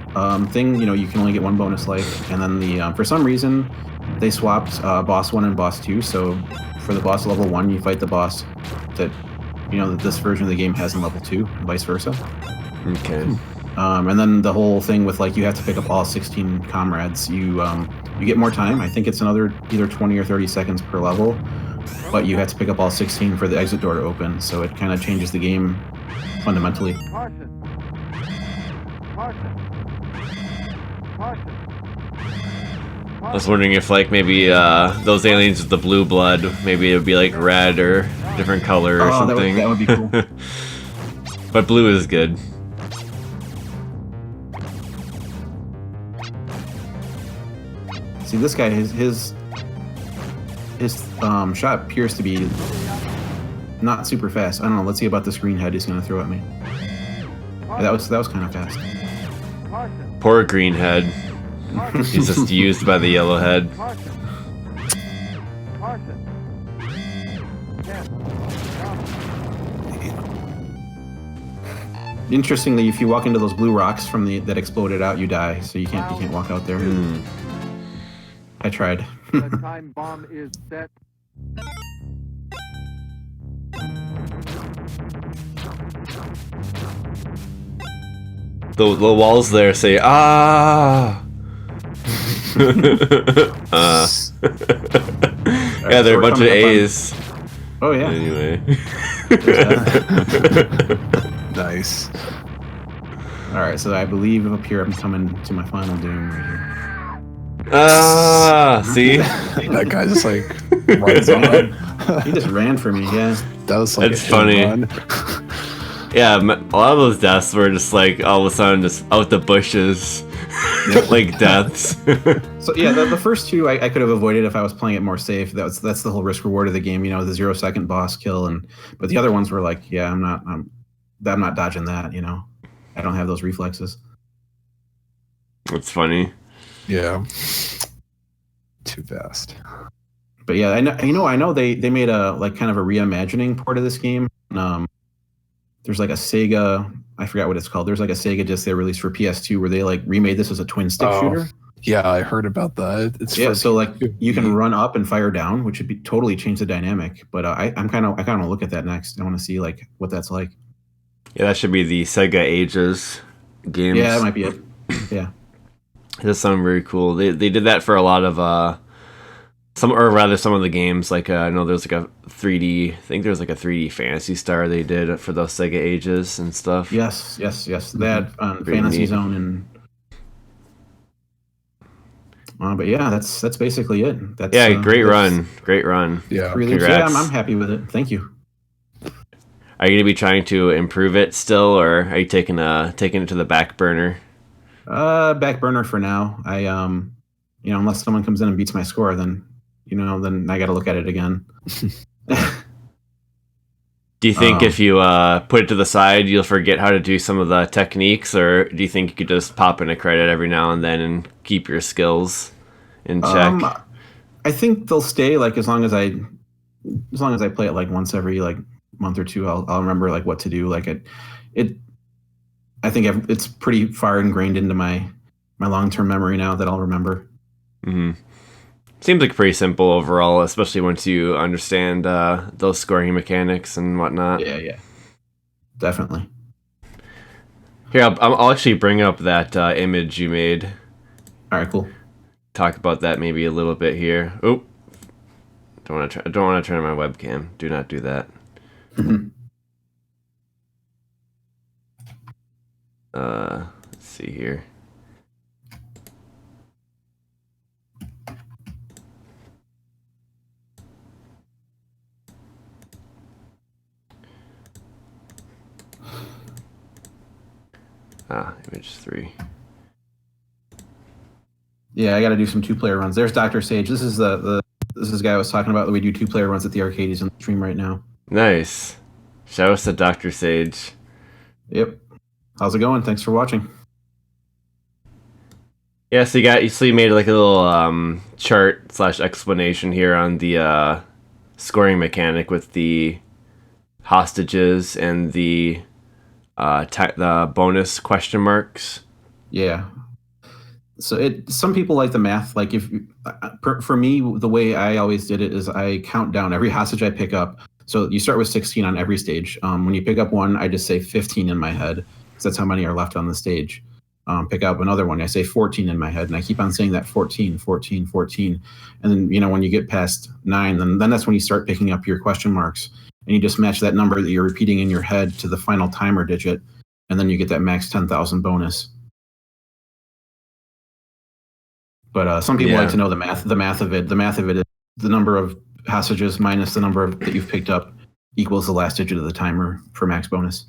thing. You know, you can only get one bonus life. And then the for some reason, they swapped boss 1 and boss 2. So for the boss level 1, you fight the boss that, you know, that this version of the game has in level 2, and vice versa. Okay. And then the whole thing with like you have to pick up all 16 comrades. You get more time. I think it's another either 20 or 30 seconds per level, but you have to pick up all 16 for the exit door to open. So it kind of changes the game fundamentally. Caution. Caution. Caution. I was wondering if like maybe those aliens with the blue blood, maybe it would be like red or different color or something. That would be cool. But blue is good. See, this guy, his shot appears to be not super fast. I don't know. Let's see about this green head he's going to throw at me. Yeah, that was kind of fast. Caution. Poor green head. He's just used by the yellow head. Caution. Caution. 10. Interestingly, if you walk into those blue rocks from that exploded out, you die. So you can't walk out there. Hmm. I tried. The time bomb is set. The walls there say ah. Yeah, they're a bunch of A's. Oh yeah. Anyway. Nice. All right, so I believe up here I'm coming to my final doom right here. Ah, see? That guy just like runs on. He just ran for me. Yeah. That was like That's a funny. run. Yeah, a lot of those deaths were just like all of a sudden just out the bushes, like deaths. So yeah, the first two I could have avoided if I was playing it more safe. That's the whole risk reward of the game, you know, the 0-second boss kill, but the other ones were like, yeah, I'm not dodging that, you know. I don't have those reflexes. That's funny. Yeah. Too fast. But yeah, I know they made a like kind of a reimagining port of this game. There's like a Sega, I forgot what it's called. There's like a Sega disc they released for PS2 where they like remade this as a twin stick shooter. Yeah, I heard about that. It's so like you can run up and fire down, which would be totally change the dynamic. But I kind of want to look at that next. I want to see like what that's like. Yeah, that should be the Sega Ages games. Yeah, that might be it. Yeah. It does sound very cool. They did that for a lot of some of the games. Like I know there's like a 3D. I think there's like a 3D Fantasy Star they did for those Sega Ages and stuff. Yes. That Fantasy neat. Zone and. But yeah, that's basically it. That's, great run. Yeah. Really, Congrats. yeah, I'm happy with it. Thank you. Are you gonna be trying to improve it still, or are you taking it to the back burner? Back burner for now. I unless someone comes in and beats my score, then I got to look at it again. Do you think if you put it to the side, you'll forget how to do some of the techniques, or do you think you could just pop in a credit every now and then and keep your skills in check? I think they'll stay like as long as I play it like once every like month or two. I'll remember like what to do. Like I think it's pretty far ingrained into my long-term memory now that I'll remember. Mm-hmm. Seems like pretty simple overall, especially once you understand those scoring mechanics and whatnot. Yeah, definitely. Here, I'll actually bring up that image you made. All right, cool. Talk about that maybe a little bit here. Oh, don't want to turn on my webcam. Do not do that. Let's see here. Image 3. Yeah, I got to do some 2-player runs. There's Dr. Sage. This is the guy I was talking about that we do 2-player runs at the arcade. He's on the stream right now. Nice. Shout out to Dr. Sage. Yep. How's it going? Thanks for watching. Yeah, so you made like a little chart / explanation here on the scoring mechanic with the hostages and the bonus question marks. Yeah. So some people like the math. Like for me, the way I always did it is I count down every hostage I pick up. So you start with 16 on every stage. When you pick up one, I just say 15 in my head because that's how many are left on the stage. Pick up another one, I say 14 in my head, and I keep on saying that 14, 14, 14. And then, when you get past 9, then that's when you start picking up your question marks, and you just match that number that you're repeating in your head to the final timer digit, and then you get that max 10,000 bonus. But some people like to know the math of it. The math of it is the number of hostages minus the number that you've picked up equals the last digit of the timer for max bonus.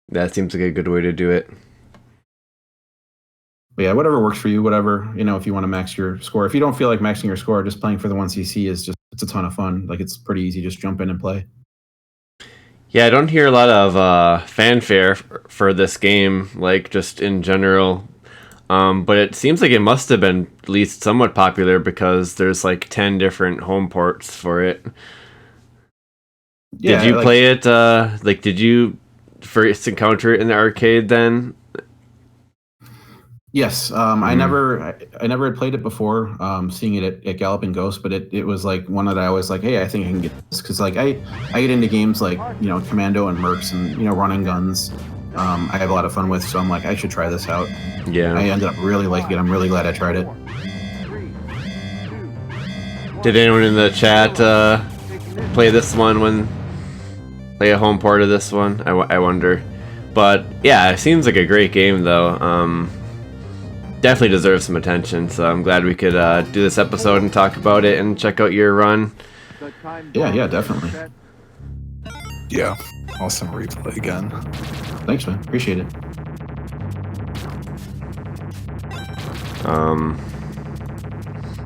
That seems like a good way to do it. But yeah, whatever works for you, whatever, if you want to max your score. If you don't feel like maxing your score, just playing for the 1cc it's a ton of fun. Like, it's pretty easy. Just jump in and play. Yeah, I don't hear a lot of fanfare for this game, like just in general. But it seems like it must have been at least somewhat popular because there's like 10 different home ports for it. Yeah, did you play it? Did you first encounter it in the arcade then? Yes, I never had played it before. Seeing it at Galloping Ghost, but it was like one that I was like, hey, I think I can get this because like I get into games like Commando and Mercs and running guns. I have a lot of fun with, so I'm like, I should try this out. Yeah, I ended up really liking it. I'm really glad I tried it. Did anyone in the chat play this one play a home port of this one? I wonder. But yeah, it seems like a great game though. Definitely deserves some attention, so I'm glad we could do this episode and talk about it and check out your run. Yeah, definitely. Yeah, awesome replay again. Thanks, man. Appreciate it.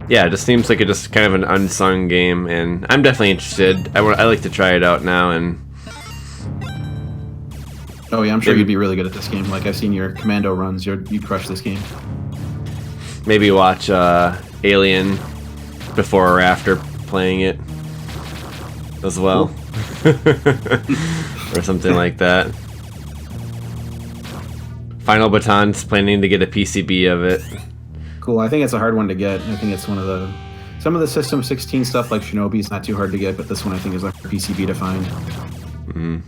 Yeah, it just seems like it's just kind of an unsung game, and I'm definitely interested. I like to try it out now, and oh yeah, I'm sure you'd be really good at this game. Like, I've seen your Commando runs. You'd crush this game. Maybe watch Alien before or after playing it as well. Cool. Or something like that. Final Baton's planning to get a PCB of it. Cool. I think it's a hard one to get. I think it's one of the... Some of the System 16 stuff like Shinobi is not too hard to get, but this one I think is like a PCB to find. Mm-hmm.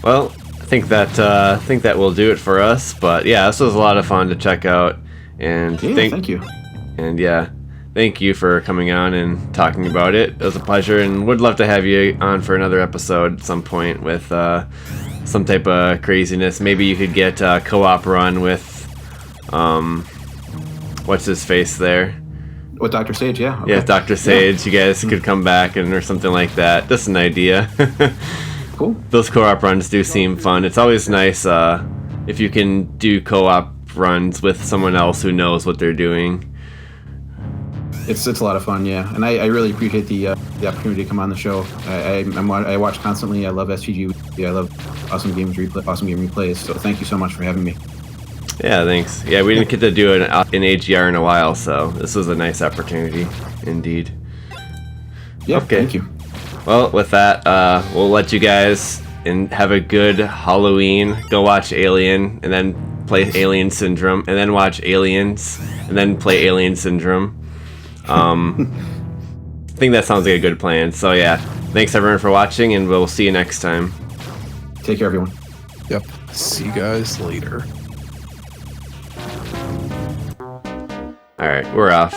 Well, I think that will do it for us. But yeah, this was a lot of fun to check out. And yeah, thank you. And yeah, thank you for coming on and talking about it. It was a pleasure, and would love to have you on for another episode at some point with some type of craziness. Maybe you could get a co-op run with what's his face there? With Dr. Sage, yeah. Okay. Yeah, Dr. Sage. Yeah. You guys could come back or something like that. Just an idea. Cool. Those co-op runs do seem fun. It's always nice if you can do co-op runs with someone else who knows what they're doing. It's a lot of fun, yeah. And I really appreciate the opportunity to come on the show. I watch constantly. I love SGG. I love awesome game replays. So thank you so much for having me. Yeah, thanks. Yeah, we didn't get to do an AGR in a while, so this was a nice opportunity, indeed. Yeah, okay. Thank you. Well, with that, we'll let you guys and have a good Halloween. Go watch Alien, and then play Alien Syndrome, and then watch Aliens, and then play Alien Syndrome. I think that sounds like a good plan. So yeah, thanks everyone for watching, and we'll see you next time. Take care, everyone. Yep. See you guys later. All right, we're off.